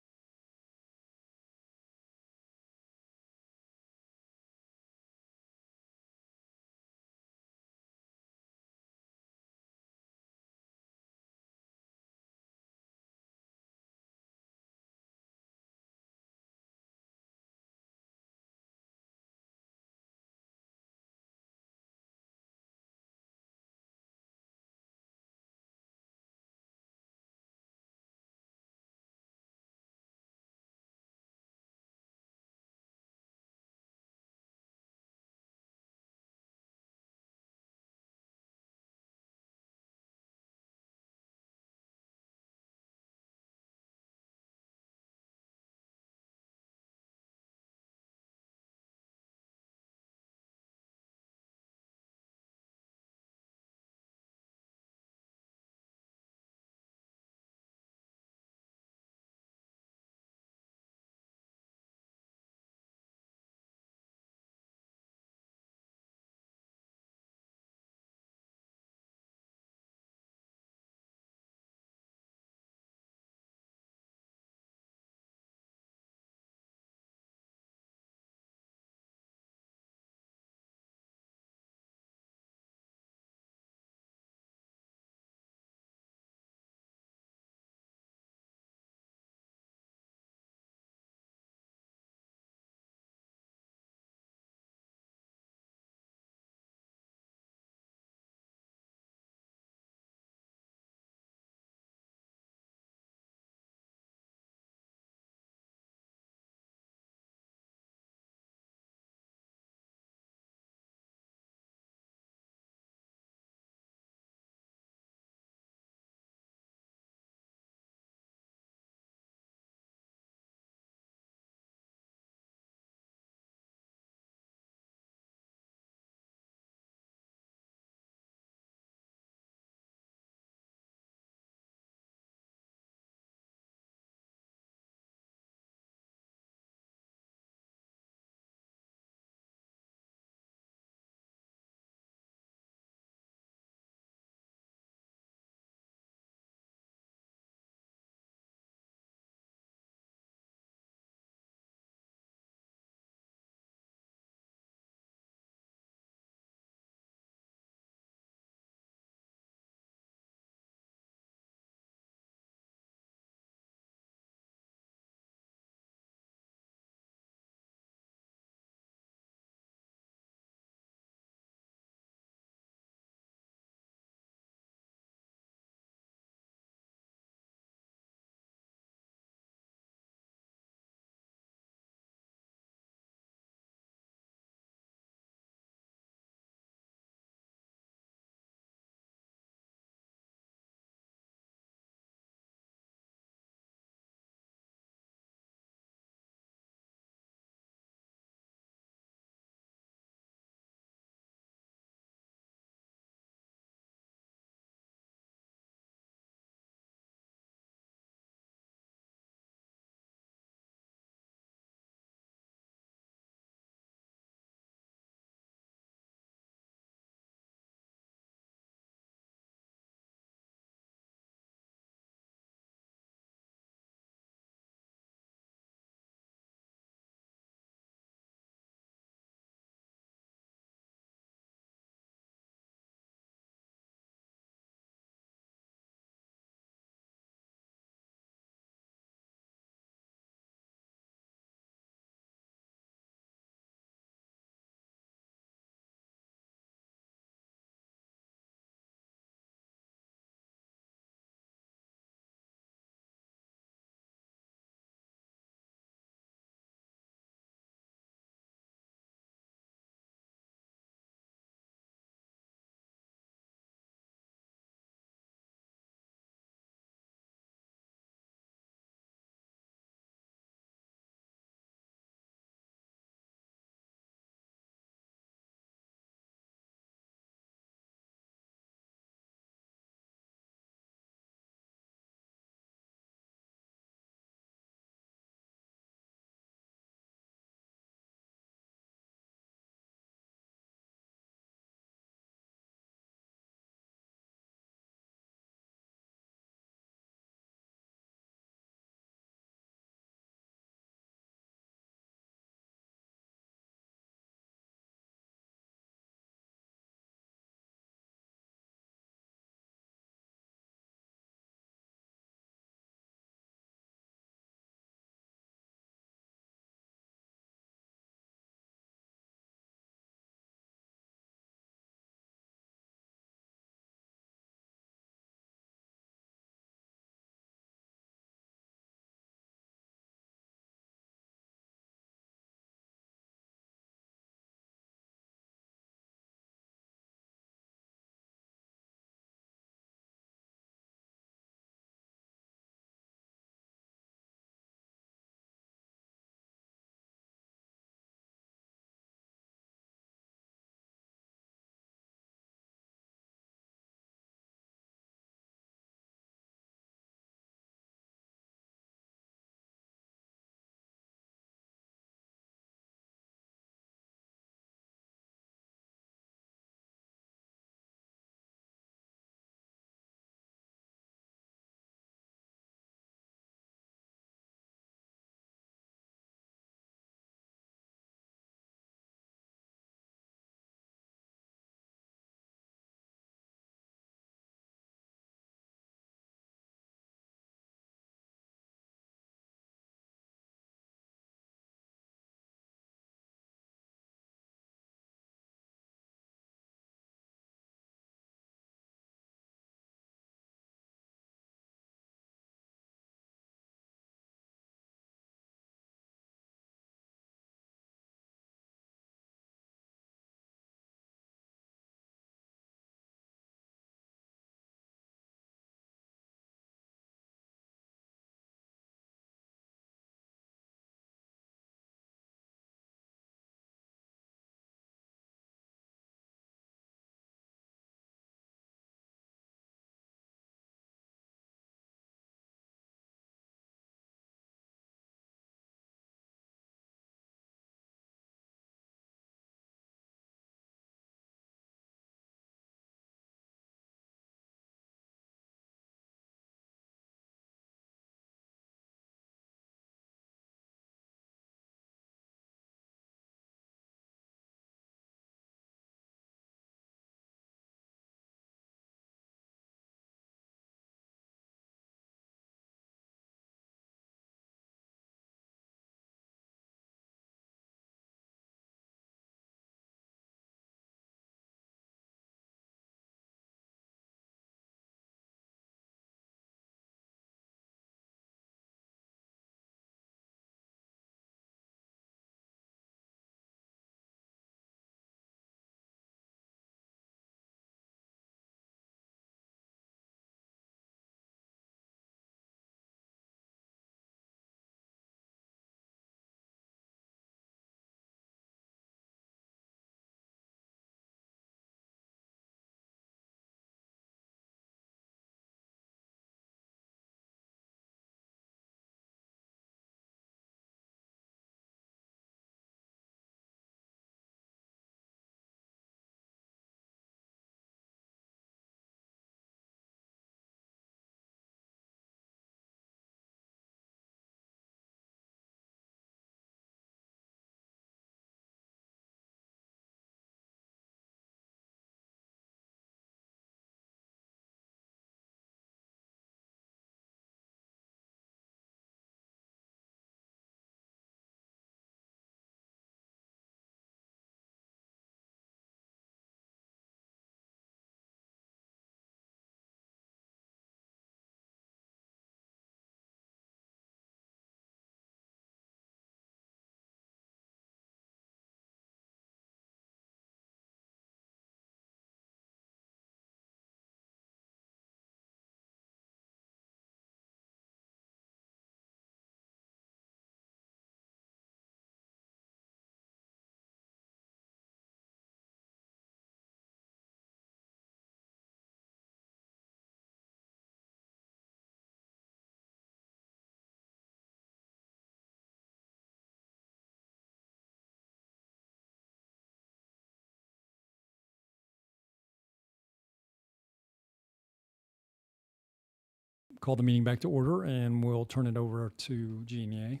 call the meeting back to order, and we'll turn it over to Jeannie.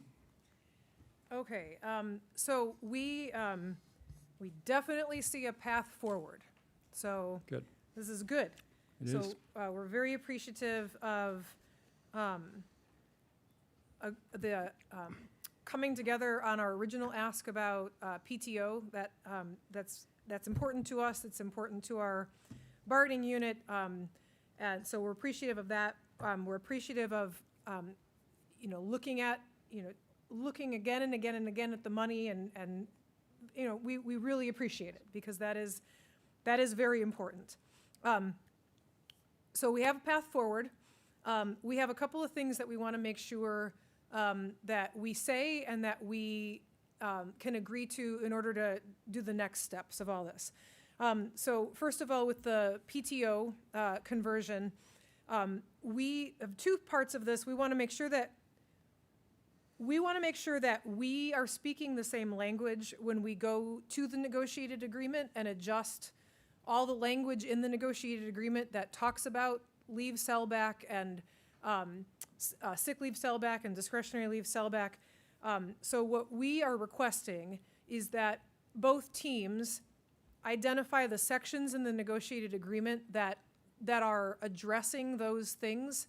Okay, so we definitely see a path forward. So Good. this is good. It So is. we're very appreciative of the coming together on our original ask about PTO. That's important to us. It's important to our bargaining unit, and so we're appreciative of that. We're appreciative of looking again and again and again at the money, and we really appreciate it because that is very important. So we have a path forward. We have a couple of things that we want to make sure that we say and that we can agree to in order to do the next steps of all this. So first of all, with the PTO conversion, we have two parts of this. We want to make sure that we are speaking the same language when we go to the negotiated agreement and adjust all the language in the negotiated agreement that talks about leave sellback and sick leave sellback and discretionary leave sellback. So what we are requesting is that both teams identify the sections in the negotiated agreement that are addressing those things.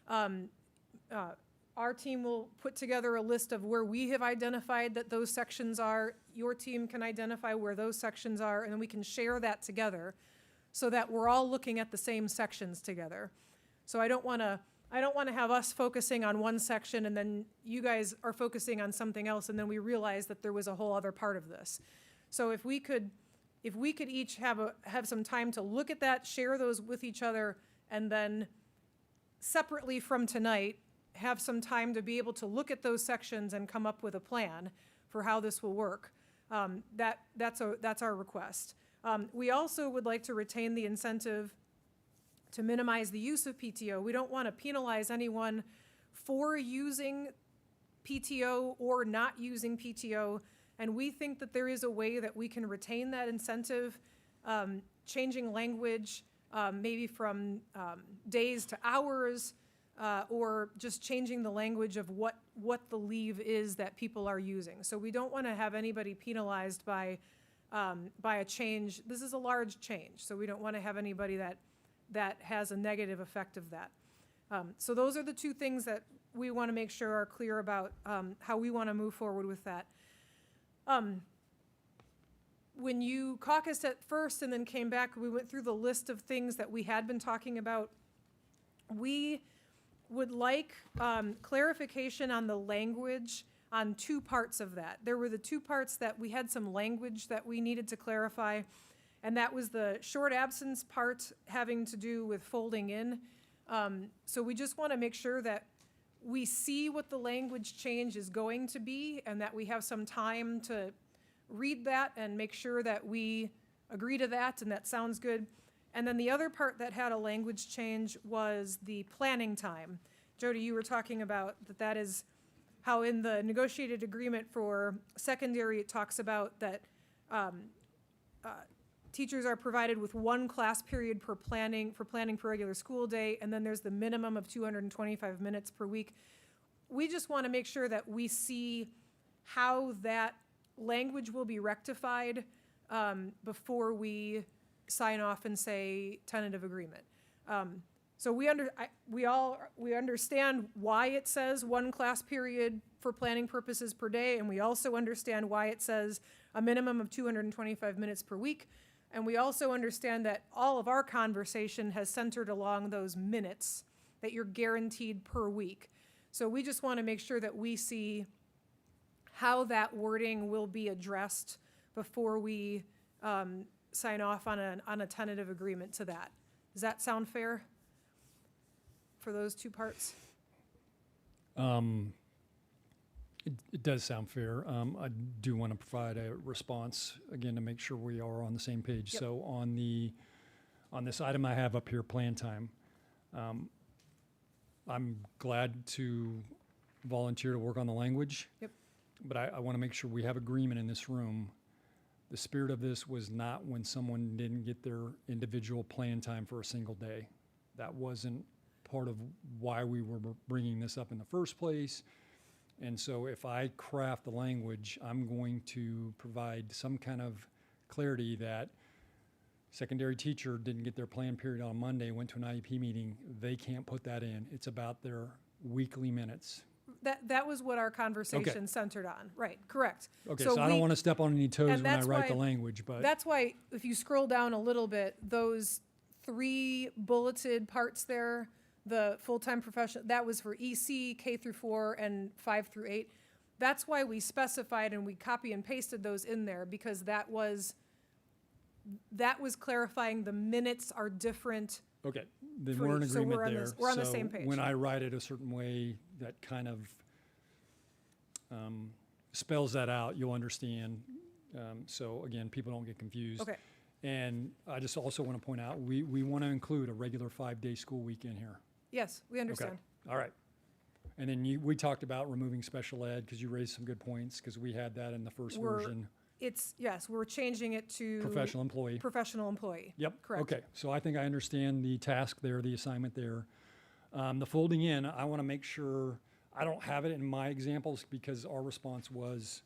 Our team will put together a list of where we have identified that those sections are. Your team can identify where those sections are, and then we can share that together so that we're all looking at the same sections together. So I don't want to have us focusing on one section and then you guys are focusing on something else and then we realize that there was a whole other part of this. So if we could each have some time to look at that, share those with each other, and then separately from tonight, have some time to be able to look at those sections and come up with a plan for how this will work. That's our request. We also would like to retain the incentive to minimize the use of PTO. We don't want to penalize anyone for using PTO or not using PTO, and we think that there is a way that we can retain that incentive, changing language, maybe from days to hours, or just changing the language of what the leave is that people are using. So we don't want to have anybody penalized by a change. This is a large change, so we don't want to have anybody that has a negative effect of that. So those are the two things that we want to make sure are clear about how we want to move forward with that. When you caucused at first and then came back, we went through the list of things that we had been talking about. We would like clarification on the language on two parts of that. There were the two parts that we had some language that we needed to clarify, and that was the short absence part having to do with folding in. So we just want to make sure that we see what the language change is going to be and that we have some time to read that and make sure that we agree to that and that sounds good. And then the other part that had a language change was the planning time. Jody, you were talking about that is how in the negotiated agreement for secondary, it talks about that teachers are provided with one class period for planning for regular school day, and then there's the minimum of 225 minutes per week. We just want to make sure that we see how that language will be rectified before we sign off and say tentative agreement. So we understand why it says one class period for planning purposes per day, and we also understand why it says a minimum of 225 minutes per week. And we also understand that all of our conversation has centered along those minutes that you're guaranteed per week. So we just want to make sure that we see how that wording will be addressed before we sign off on a tentative agreement to that. Does that sound fair for those two parts? It does sound fair. I do want to provide a response, again, to make sure we are on the same page. Yep. So on this item I have up here, plan time, I'm glad to volunteer to work on the language. Yep. But I want to make sure we have agreement in this room. The spirit of this was not when someone didn't get their individual plan time for a single day. That wasn't part of why we were bringing this up in the first place. And so if I craft the language, I'm going to provide some kind of clarity that secondary teacher didn't get their plan period on Monday, went to an IEP meeting, they can't put that in. It's about their weekly minutes. That was what our conversation centered on, right, correct. Okay, so I don't want to step on any toes and when I that's write the why- language, but That's why, if you scroll down a little bit, those 3 bulleted parts there, the full-time professional, that was for EC, K through 4, and 5 through 8. That's why we specified and we copy and pasted those in there, because that was clarifying the minutes are different. okay, then for we're in each, so agreement we're on there. this- we're on the So same page. when I write it a certain way, that kind of spells that out, you'll understand. So again, people don't get confused. Okay, And I just also want to point out, we want to include a regular 5-day school week in here. yes, we understand. All right. And then we talked about removing special ed, because you raised some good points, because we had that in the first We're- version. Yes, we're changing it to. Professional employee. Professional employee. Yep. Correct. Okay. So I think I understand the task there, the assignment there. The folding in, I want to make sure, I don't have it in my examples because our response was,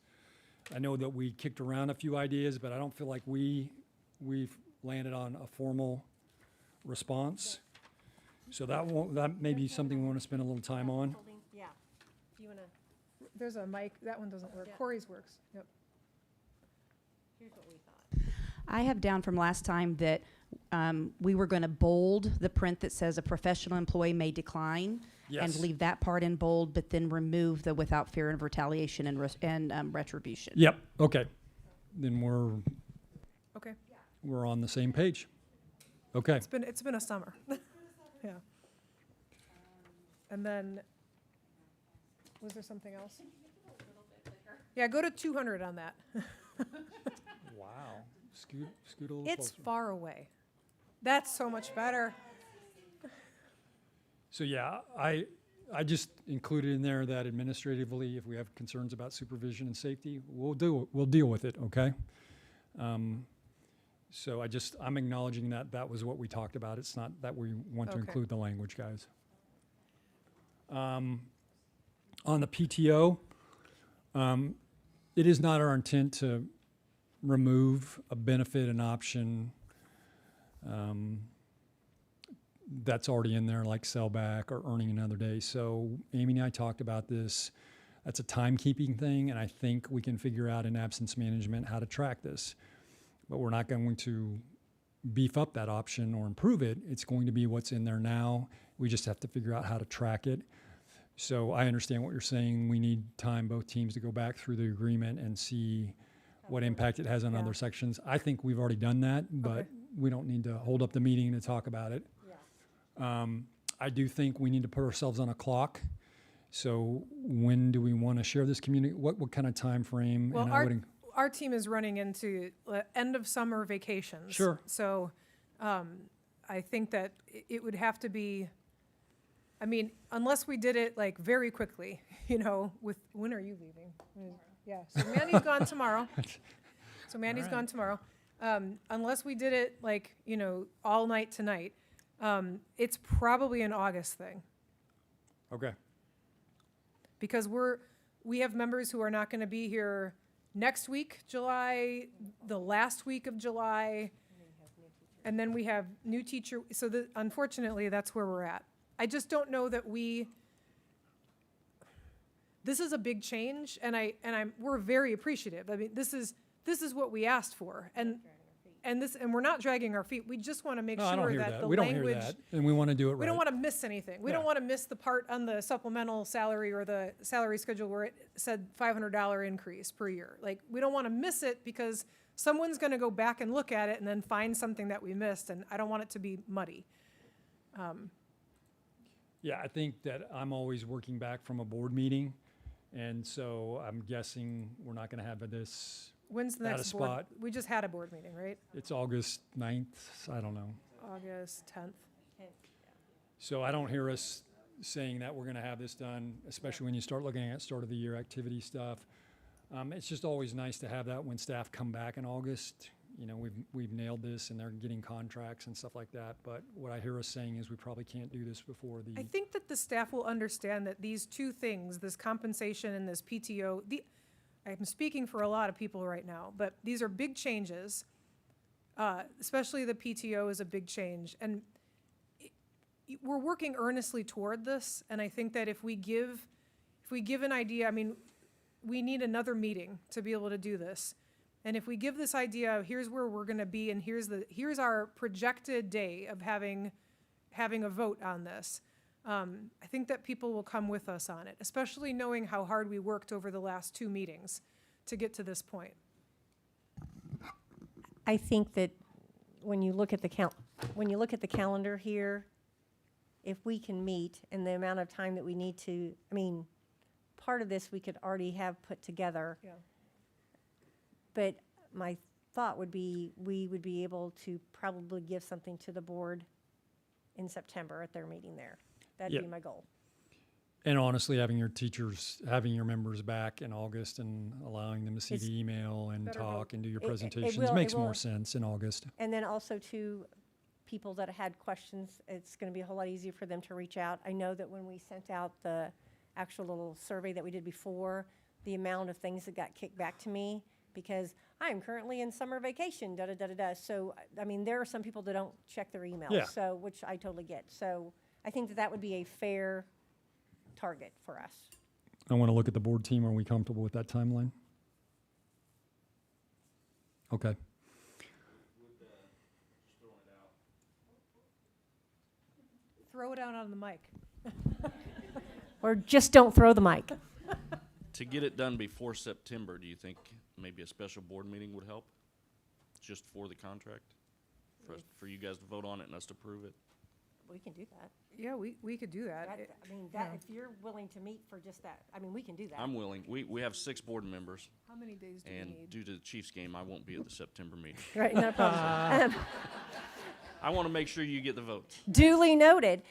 I know that we kicked around a few ideas, but I don't feel like we've landed on a formal response. So that may be something we want to spend a little time on. Yeah. Do you want to, There's a mic, that one doesn't work. Yeah. Corey's works, yep. here's what we thought. I have down from last time that we were going to bold the print that says a professional employee may decline Yes. and leave that part in bold, but then remove the without fear of retaliation and retribution. Yep. Okay. Then Okay, we're on the same page. Okay. it's been a summer. Yeah. And then, was there something else? Yeah, go to 200 on that. Wow. Scoot a little It's closer. far away. That's so much better. So yeah, I just included in there that administratively, if we have concerns about supervision and safety, we'll deal with it, okay? So I'm acknowledging that was what we talked about. It's not that we want to Okay. include the language, guys. On the PTO, it is not our intent to remove a benefit and option that's already in there, like sellback or earning another day. So Amy and I talked about this. That's a timekeeping thing, and I think we can figure out in absence management how to track this. But we're not going to beef up that option or improve it. It's going to be what's in there now. We just have to figure out how to track it. So I understand what you're saying. We need time, both teams, to go back through the agreement and see what impact it has on Yeah. other sections. I think we've already done that, but Okay. we don't need to hold up the meeting to talk about it. I do think we need to put ourselves on a clock. So when do we want to share this community? What kind of time frame? Well, And I would our team is running into end of summer vacations. Sure. So I think that it would have to be, I mean, unless we did it like very quickly, when are you leaving? Yeah, so Mandy's gone tomorrow. So Mandy's All right. gone tomorrow. Unless we did it like, all night tonight, it's probably an August thing. Okay. Because we have members who are not going to be here next week, July, the last week of July, and then we have new teacher, so unfortunately, that's where we're at. I just don't know that this is a big change, and we're very appreciative. I mean, this is what we asked for, and we're not dragging our feet. We just want to make No, I don't sure hear that that. the We don't hear language. that, and we want to do it right. We don't want to miss anything. We don't Yeah. want to miss the part on the supplemental salary or the salary schedule where it said $500 increase per year. Like, we don't want to miss it because someone's going to go back and look at it and then find something that we missed, and I don't want it to be muddy. Yeah, I think that I'm always working back from a board meeting, and so I'm guessing we're not going to have this. When's the At a next board? spot. We just had a board meeting, right? It's August 9th. I don't know. August 10th. So I don't hear us saying that we're going to have this done, especially when you start looking at start of the year activity stuff. It's just always nice to have that when staff come back in August. we've nailed this and they're getting contracts and stuff like that. But what I hear us saying is we probably can't do this before the. I think that the staff will understand that these two things, this compensation and this PTO, I'm speaking for a lot of people right now, but these are big changes. Especially the PTO is a big change. And we're working earnestly toward this. And I think that if we give an idea, I mean, we need another meeting to be able to do this. And if we give this idea, here's where we're going to be, and here's our projected day of having a vote on this. I think that people will come with us on it, especially knowing how hard we worked over the last 2 meetings to get to this point. I think that when you look at the calendar here, if we can meet and the amount of time that we need to, I mean, part of this we could already have put together. Yeah. But my thought would be, we would be able to probably give something to the board in September at their meeting there. That'd Yeah. be my goal. And honestly, having your members back in August and allowing them to see It's the email and better talk and do your It presentations will- makes it will. more sense in August. And then also to people that had questions, it's going to be a whole lot easier for them to reach out. I know that when we sent out the actual little survey that we did before, the amount of things that got kicked back to me, because I'm currently in summer vacation, da-da-da-da-da. So, I mean, there are some people that don't check their emails, Yeah. so, which I totally get. So I think that would be a fair target for us. I want to look at the board team. Are we comfortable with that timeline? Okay. Throw it out on the mic. Or just don't throw the mic. To get it done before September, do you think maybe a special board meeting would help? Just for the contract? For you guys to vote on it and us to approve it? We can do that. Yeah, we could do that. I mean, yeah. if you're willing to meet for just that, I mean, we can do that. I'm willing. We have 6 board members, How many days do we and need? due to the Chiefs game, I won't be at the September meeting. Right, no problem. I want to make sure you get the votes. Duly noted.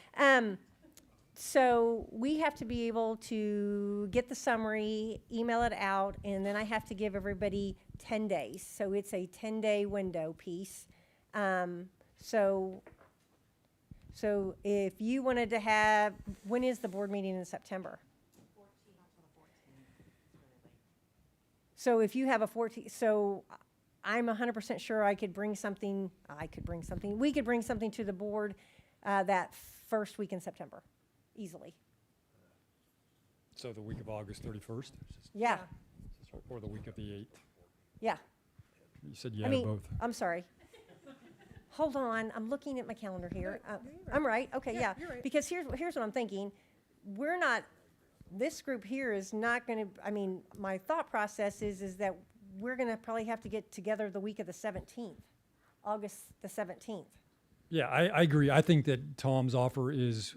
So we have to be able to get the summary, email it out, and then I have to give everybody 10 days. So it's a 10-day window piece. So if you wanted to have, when is the board meeting in September? So if you have a 14, so I'm 100% sure we could bring something to the board that first week in September, easily. So the week of August 31st Yeah, or the week of the 8th? yeah. You said I mean, both. I'm sorry. Hold on, I'm looking at my calendar here. No, you're right. I'm right, okay, Yeah, yeah. you're right. Because here's what I'm thinking. This group here is not gonna, I mean, my thought process is that we're gonna probably have to get together the week of the 17th, August the 17th. Yeah, I agree. I think that Tom's offer is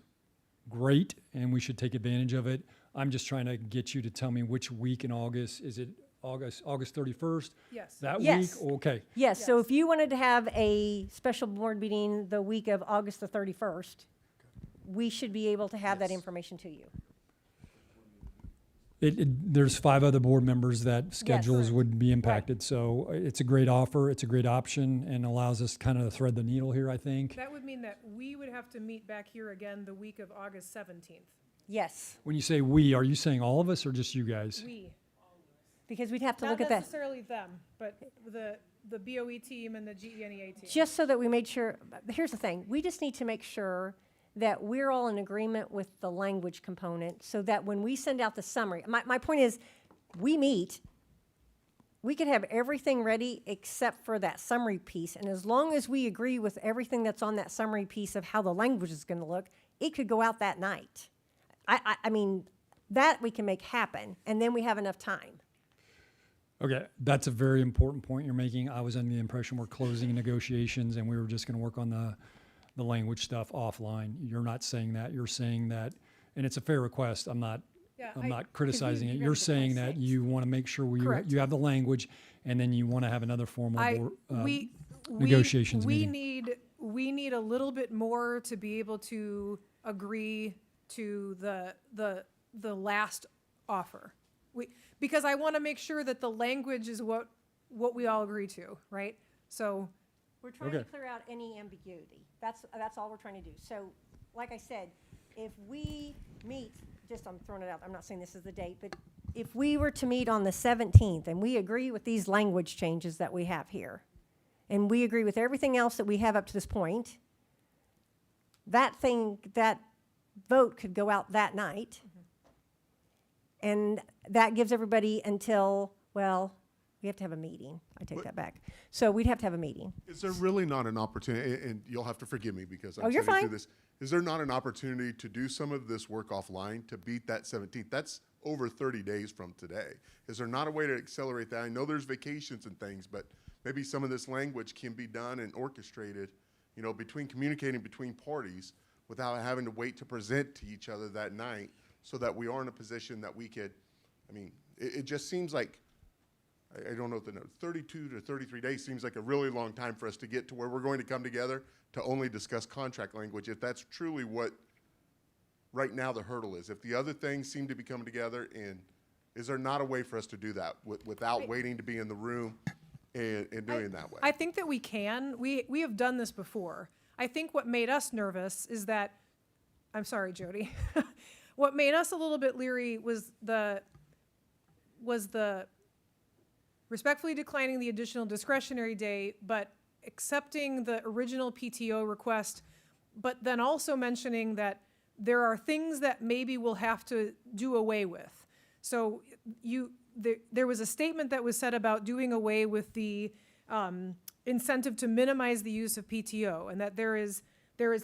great and we should take advantage of it. I'm just trying to get you to tell me which week in August. Is it August 31st? Yes. That Yes. week? Okay. Yes, so Yes. if you wanted to have a special board meeting the week of August the 31st, we should be able to have that Yes. information to you. There's 5 other board members that schedules would be impacted. So it's a great offer. It's a great option and allows us kind of to thread the needle here, I think. That would mean that we would have to meet back here again the week of August 17th. Yes, When you say we, are you saying all of us or just you guys? We, because we'd have to not look at that. necessarily them, but the BOE team and the GENEA team. Just so that we made sure, here's the thing, we just need to make sure that we're all in agreement with the language component, so that when we send out the summary, my point is, we meet, we could have everything ready except for that summary piece, and as long as we agree with everything that's on that summary piece of how the language is gonna look, it could go out that night. I mean, that we can make happen, and then we have enough time. Okay, that's a very important point you're making. I was under the impression we're closing negotiations and we were just going to work on the language stuff offline. You're not saying that. You're saying that, and it's a fair request. I'm not criticizing it. you You're guys are saying class that six. you want to make sure Correct. you have the language, and then you want to have another formal We negotiations we meeting. need a little bit more to be able to agree to the last offer. Because I want to make sure that the language is what we all agree to, right? So, We're trying to Okay. clear out any ambiguity. That's all we're trying to do. So, like I said, if we meet, just I'm throwing it out, I'm not saying this is the date, but if we were to meet on the 17th and we agree with these language changes that we have here, and we agree with everything else that we have up to this point, that vote could go out that night. And that gives everybody until, well, we have to have a meeting. I take that back. So we'd have to have a meeting. Is there really not an opportunity, and you'll have to forgive me because Oh, I'm you're sitting through fine. this. Is there not an opportunity to do some of this work offline to beat that 17th? That's over 30 days from today. Is there not a way to accelerate that? I know there's vacations and things, but maybe some of this language can be done and orchestrated, you know, between communicating between parties without having to wait to present to each other that night so that we are in a position that we could, I mean, it just seems like, I don't know if the number, 32 to 33 days seems like a really long time for us to get to where we're going to come together to only discuss contract language, if that's truly what right now the hurdle is. If the other things seem to be coming together, and is there not a way for us to do that without waiting to be in the room and doing it that way? I think that we can. We have done this before. I think what made us nervous is that, I'm sorry, Jody. What made us a little bit leery was the respectfully declining the additional discretionary day, but accepting the original PTO request, but then also mentioning that there are things that maybe we'll have to do away with. So there was a statement that was said about doing away with the incentive to minimize the use of PTO, and that there is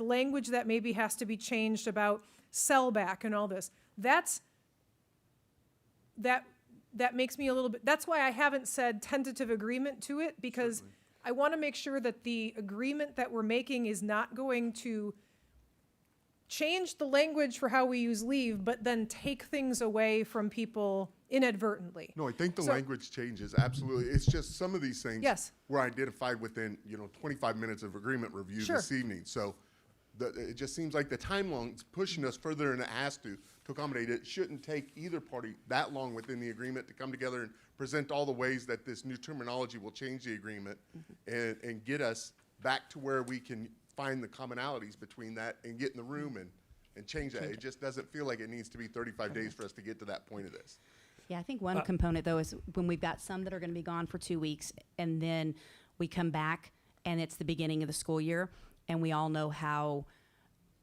language that maybe has to be changed about sellback and all this. That makes me a little bit, that's why I haven't said tentative agreement to it, because Certainly. I want to make sure that the agreement that we're making is not going to change the language for how we use leave, but then take things away from people inadvertently. No, I think the So- language changes, absolutely. It's just some of these things Yes. were identified within, 25 minutes of agreement review Sure. this evening. So it just seems like the timeline's pushing us further than it has to accommodate it. It shouldn't take either party that long within the agreement to come together and present all the ways that this new terminology will change the agreement and get us back to where we can find the commonalities between that and get in the room and change that. It just doesn't feel like it needs to be 35 days for us to get to that point of this. Yeah, I think one component, though, is when we've got some that are going to be gone for 2 weeks, and then we come back, and it's the beginning of the school year, and we all know how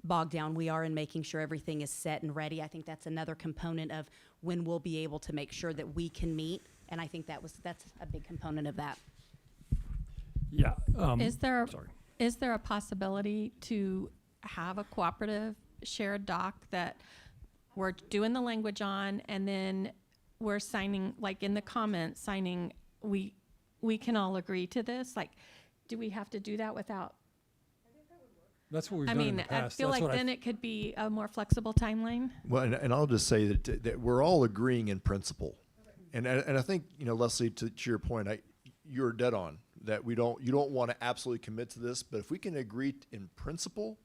bogged down we are in making sure everything is set and ready. I think that's another component of when we'll be able to make sure that we can meet, and I think that's a big component of that. Yeah. Is there Sorry. a possibility to have a cooperative shared doc that we're doing the language on, and then we're signing, like in the comments, signing, we can all agree to this? Like, do we have to do that without? That's what we've I done in mean, the I past. feel That's like what then it could be a more flexible timeline. Well, and I'll just say that we're all agreeing in principle, and I think Leslie, to your point, you're dead on that you don't want to absolutely commit to this, but if we can agree in principle,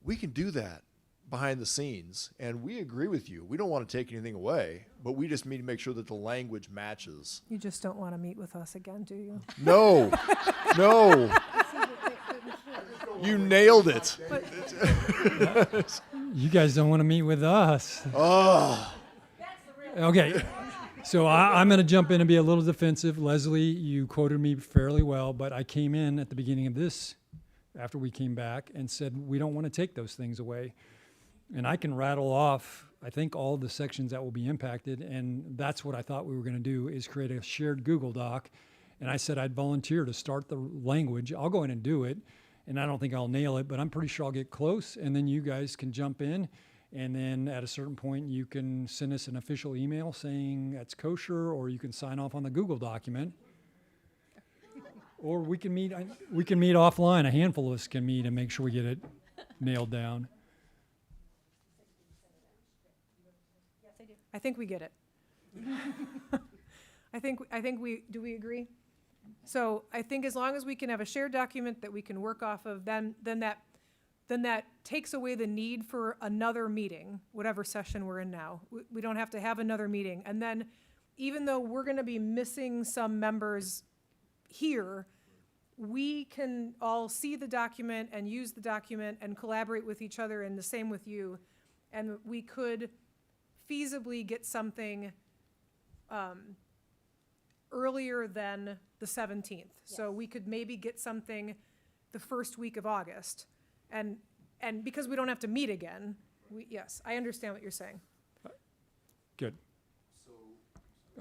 we can do that behind the scenes, and we agree with you. We don't want to take anything away, but we just need to make sure that the language matches. You just don't want to meet with us again, do you? No, no, you nailed it. You guys don't want to meet with us. Oh. Okay. So I'm going to jump in and be a little defensive. Leslie, you quoted me fairly well, but I came in at the beginning of this, after we came back, and said we don't want to take those things away. And I can rattle off, I think, all the sections that will be impacted, and that's what I thought we were going to do, is create a shared Google Doc. And I said I'd volunteer to start the language. I'll go in and do it, and I don't think I'll nail it, but I'm pretty sure I'll get close, and then you guys can jump in. And then at a certain point, you can send us an official email saying that's kosher, or you can sign off on the Google document. Or we can meet offline. A handful of us can meet and make sure we get it nailed down. I think we get it. I think we agree? So I think as long as we can have a shared document that we can work off of, then that takes away the need for another meeting, whatever session we're in now. We don't have to have another meeting. And then even though we're going to be missing some members here, we can all see the document and use the document and collaborate with each other, and the same with you. And we could feasibly get something earlier than the 17th. So we could maybe get something the first week of August. And because we don't have to meet again, yes, I understand what you're saying. Good.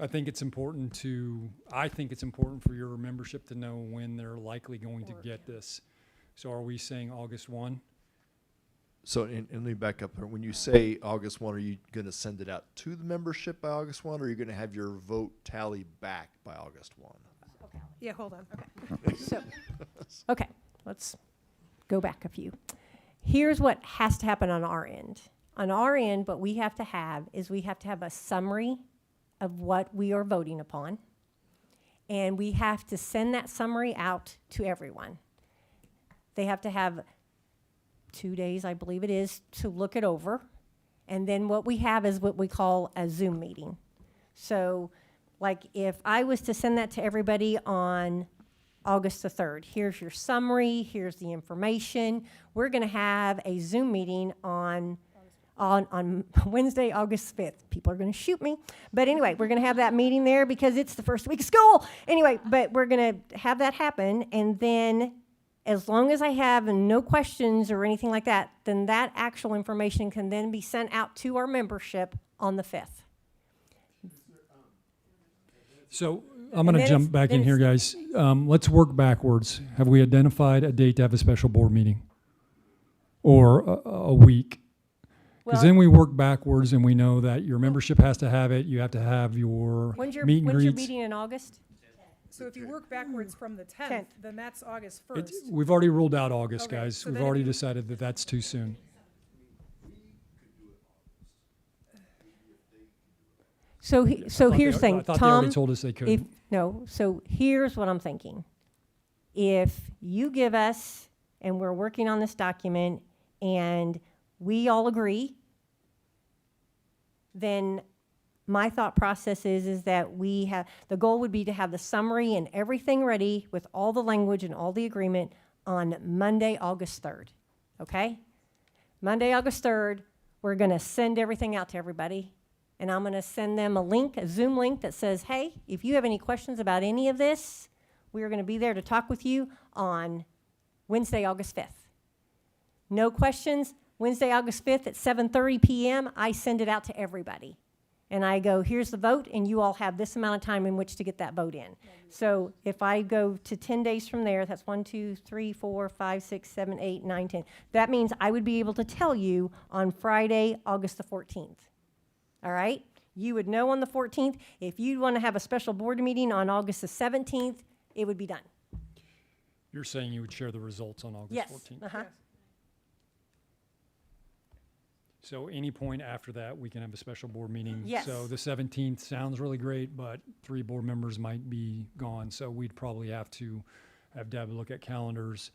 I think it's important for your membership to know when they're likely going to get this. So are we saying August 1? So, and let me back up here. When you say August 1, are you going to send it out to the membership by August 1, or are you going to have your vote tally back by August 1? Yeah, hold on. So, okay, let's go back a few. Here's what has to happen on our end. On our end, what we have to have is we have to have a summary of what we are voting upon, and we have to send that summary out to everyone. They have to have 2 days, I believe it is, to look it over, and then what we have is what we call a Zoom meeting. So, like, if I was to send that to everybody on August the 3rd, here's your summary, here's the information. We're going to have a Zoom meeting on Wednesday, August 5th. People are going to shoot me. But anyway, we're going to have that meeting there because it's the first week of school. Anyway, but we're going to have that happen. And then as long as I have no questions or anything like that, then that actual information can then be sent out to our membership on the 5th. So I'm going to then jump it's- back then in here, it's- guys. Let's work backwards. Have we identified a date to have a special board meeting? Or a week? Because Well- then we work backwards and we know that your membership has to have it. You have to have your When's your meet and greets. meeting in August? So if you work backwards from the 10th, 10th. then that's August 1st. We've already ruled out August, Okay, guys. so We've then if already you- decided that that's too soon. So here's the thing, I thought they already Tom. told us they couldn't. So here's what I'm thinking. If you give us, and we're working on this document, and we all agree, then my thought process is that the goal would be to have the summary and everything ready with all the language and all the agreement on Monday, August 3rd, okay? Monday, August 3rd, we're gonna send everything out to everybody, and I'm gonna send them a link, a Zoom link that says, hey, if you have any questions about any of this, we are gonna be there to talk with you on Wednesday, August 5th. No questions, Wednesday, August 5th at 7:30 p.m., I send it out to everybody. And I go, here's the vote, and you all have this amount of time in which to get that vote in. So if I go to 10 days from there, that's 1, 2, 3, 4, 5, 6, 7, 8, 9, 10. That means I would be able to tell you on Friday, August the 14th. All right? You would know on the 14th. If you want to have a special board meeting on August the 17th, it would be done. You're saying you would share the results on August Yes. 14th. Uh-huh. So any point after that, we can have a special board meeting. Yes. So the 17th sounds really great, but 3 board members might be gone. So we'd probably have to have Deb look at calendars.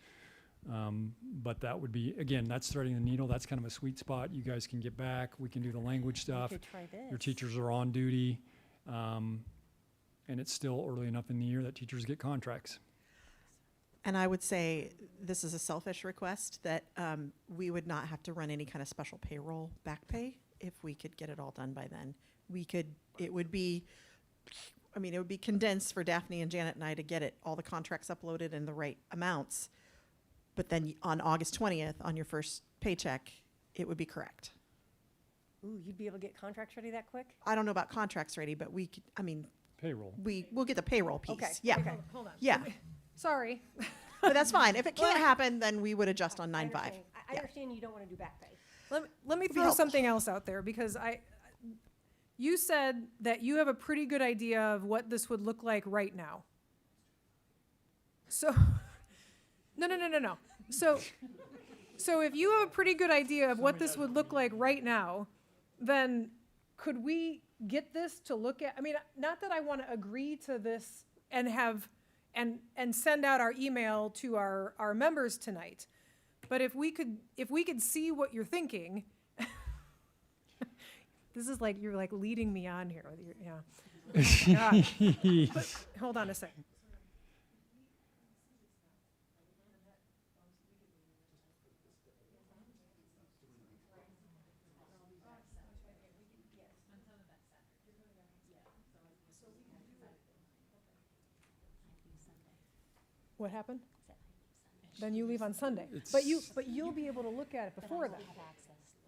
But that would be, again, that's threading the needle. That's kind of a sweet spot. You guys can get back. We can do the language stuff. could try this. Your teachers are on duty. And it's still early enough in the year that teachers get contracts. And I would say this is a selfish request that we would not have to run any kind of special payroll back pay if we could get it all done by then. It would be condensed for Daphne and Janet and I to get all the contracts uploaded in the right amounts. But then on August 20th, on your first paycheck, it would be correct. Ooh, you'd be able to get contracts ready that quick? I don't know about contracts ready, but we could, Payroll. we'll get the payroll piece. Okay, Yeah. okay. Hold on. Yeah. Sorry. But that's fine. If it can't happen, then we would adjust on 9/5. I Yeah. understand you don't want to do back pay. Let me throw helpful. something else out there, because you said that you have a pretty good idea of what this would look like right now. So, no. So if you have a pretty good idea of what this would look like right now, then could we get this to look at? I mean, not that I want to agree to this and have and send out our email to our members tonight, but if we could see what you're thinking. This is like you're like leading me on here with your, yeah. But hold on a second. What happened? Then you leave on Sunday. It's- But you'll be able to look at it before then.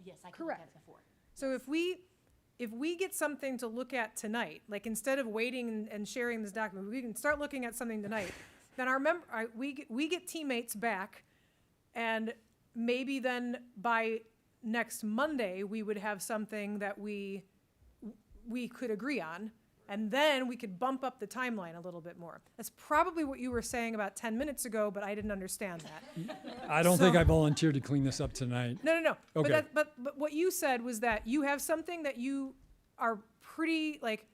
Yes, I can look at it before. So if we get something to look at tonight, like instead of waiting and sharing this document, we can start looking at something tonight, then we get teammates back, and maybe then by next Monday, we would have something that we could agree on, and then we could bump up the timeline a little bit more. That's probably what you were saying about 10 minutes ago, but I didn't understand that. I don't think So- I volunteered to clean this up tonight. No. Okay. But what you said was that you have something that you are pretty, like,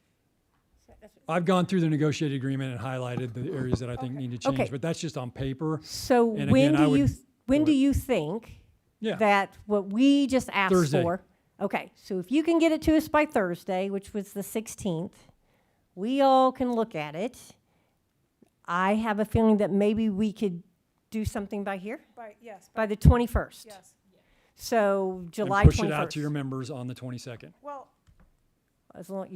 I've gone through the negotiated agreement and highlighted the areas that I think need to change, Okay. but that's just on paper. So And when again, I do would- you, when go do ahead. you think Yeah. that what we just asked Thursday. for? Okay, so if you can get it to us by Thursday, which was the 16th, we all can look at it. I have a feeling that maybe we could do something by here, by the 21st. yes. So And July push 21st. it out to your members on the 22nd. Well, As long,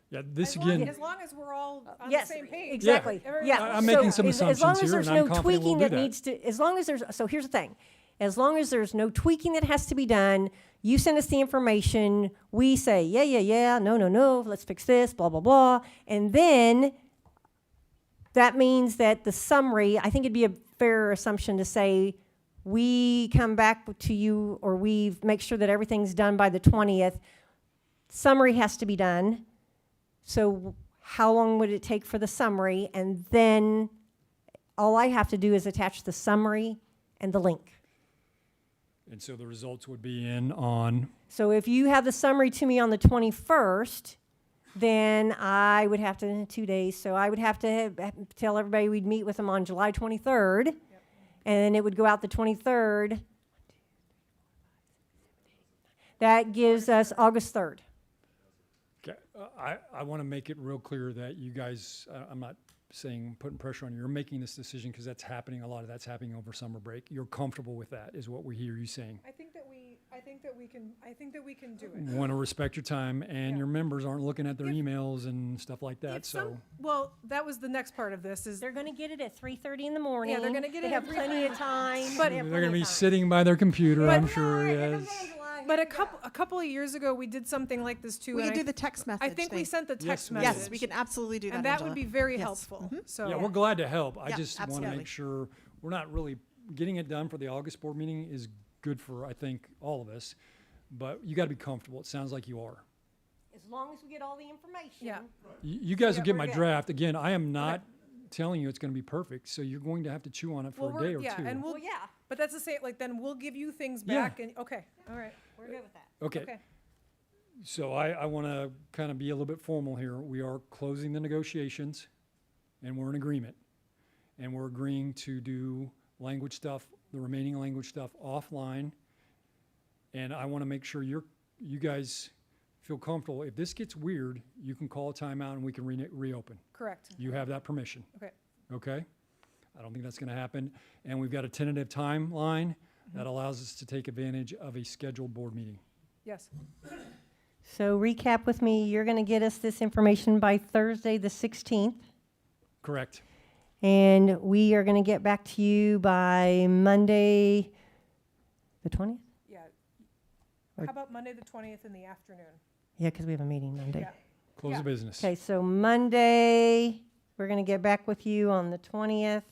Yeah, this as long, again, as long as we're all on yes, the same page. exactly. Everybody- Yeah, I'm making some as long assumptions as here, there's and I'm no confident we'll tweaking do that that. needs to, as long as there's, so here's the thing. As long as there's no tweaking that has to be done, you send us the information, we say, yeah, no, let's fix this, blah, blah, blah. And then that means that the summary, I think it'd be a fair assumption to say, we come back to you, or we make sure that everything's done by the 20th. Summary has to be done. So how long would it take for the summary? And then all I have to do is attach the summary and the link. and so the results would be in on, So if you have the summary to me on the 21st, then I would have to, 2 days, so I would have to tell everybody we'd meet with them on July 23rd. And then it would go out the 23rd. That gives us August 3rd. okay, I want to make it real clear that you guys, I'm not saying putting pressure on you, you're making this decision because that's happening, a lot of that's happening over summer break. You're comfortable with that, is what we hear you saying. I think that we can do it. You want to respect your time, and Yeah. your members aren't looking at their If- emails and stuff like that, If some- so. Well, that was the next part of this is, They're gonna get it at 3:30 in the morning. Yeah, they're gonna get They it have at plenty of time. But- They have They're plenty going to be of time. sitting by their computer, But- I'm sure, yes. but a couple of years ago, we did something like this too. We and could do the text message I think we thing. sent the text we message. Yes, we can absolutely do that, And that would Angela. be very Yes. helpful, so. Yeah, we're glad to help. I Yeah, just want to absolutely. make sure we're not really getting it done for the August board meeting is good for, I think, all of us. But you got to be comfortable. It sounds like you are. As long as we get all the information. Yeah. You guys will Yeah, get we're my good. draft. Again, I am not telling you it's going to be perfect. So you're going to have to chew on it for Well, a day or yeah, two. and Well, yeah, but that's the same, like, then we'll give you things Yeah. back and, okay, all right, we're good with that. Okay. okay. So I want to kind of be a little bit formal here. We are closing the negotiations, and we're in agreement. And we're agreeing to do language stuff, the remaining language stuff offline. And I want to make sure you guys feel comfortable. If this gets weird, you can call a timeout and we can reopen. Correct, You have that permission, okay. okay? I don't think that's going to happen. And we've got a tentative timeline that allows us to take advantage of a scheduled board meeting. Yes, So recap with me, you're gonna get us this information by Thursday, the 16th. Correct. And we are gonna get back to you by Monday, the 20th? yeah. Or- How about Monday, the 20th in the afternoon? Yeah, because we have a meeting Monday. Yeah. Close Yeah. the business. Okay, so Monday, we're gonna get back with you on the 20th.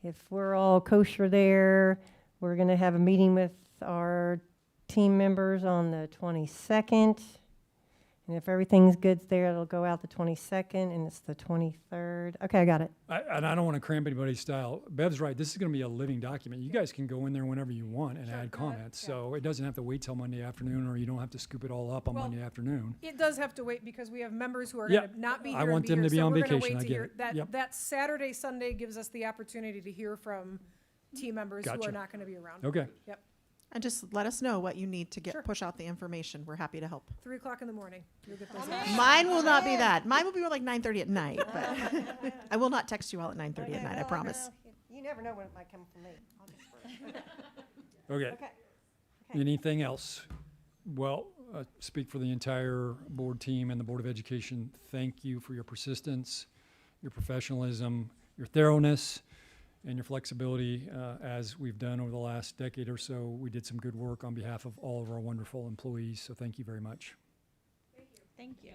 If we're all kosher there, we're gonna have a meeting with our team members on the 22nd. And if everything's good there, it'll go out the 22nd, and it's the 23rd. Okay, I got it. And I don't want to cramp anybody's style. Bev's right. This is going to be a living document. You guys can go in there whenever you want and add comments. yeah. So it doesn't have to wait till Monday afternoon, or you don't have to scoop it all up on Well, Monday afternoon. It does have to wait because we have members who are Yeah, gonna not be I here and want be them here, to be so on we're gonna vacation. wait I to get hear. it. That, Yep. that Saturday, Sunday gives us the opportunity to hear from team members who Gotcha. are not gonna be around. Okay. Yep, And just let us know what you need to Sure. push out the information. We're happy to help. 3:00 in the morning. You'll get those out. Mine will not be that. Mine will be more like 9:30 at night, but I will not text you all at 9:30 at night, I promise. You never know when it might come from me. I'll just Okay. Okay. Anything else? Well, speak for the entire board team and the Board of Education. Thank you for your persistence, your professionalism, your thoroughness. and your flexibility as we've done over the last decade or so. We did some good work on behalf of all of our wonderful employees, so thank you very much. Thank you.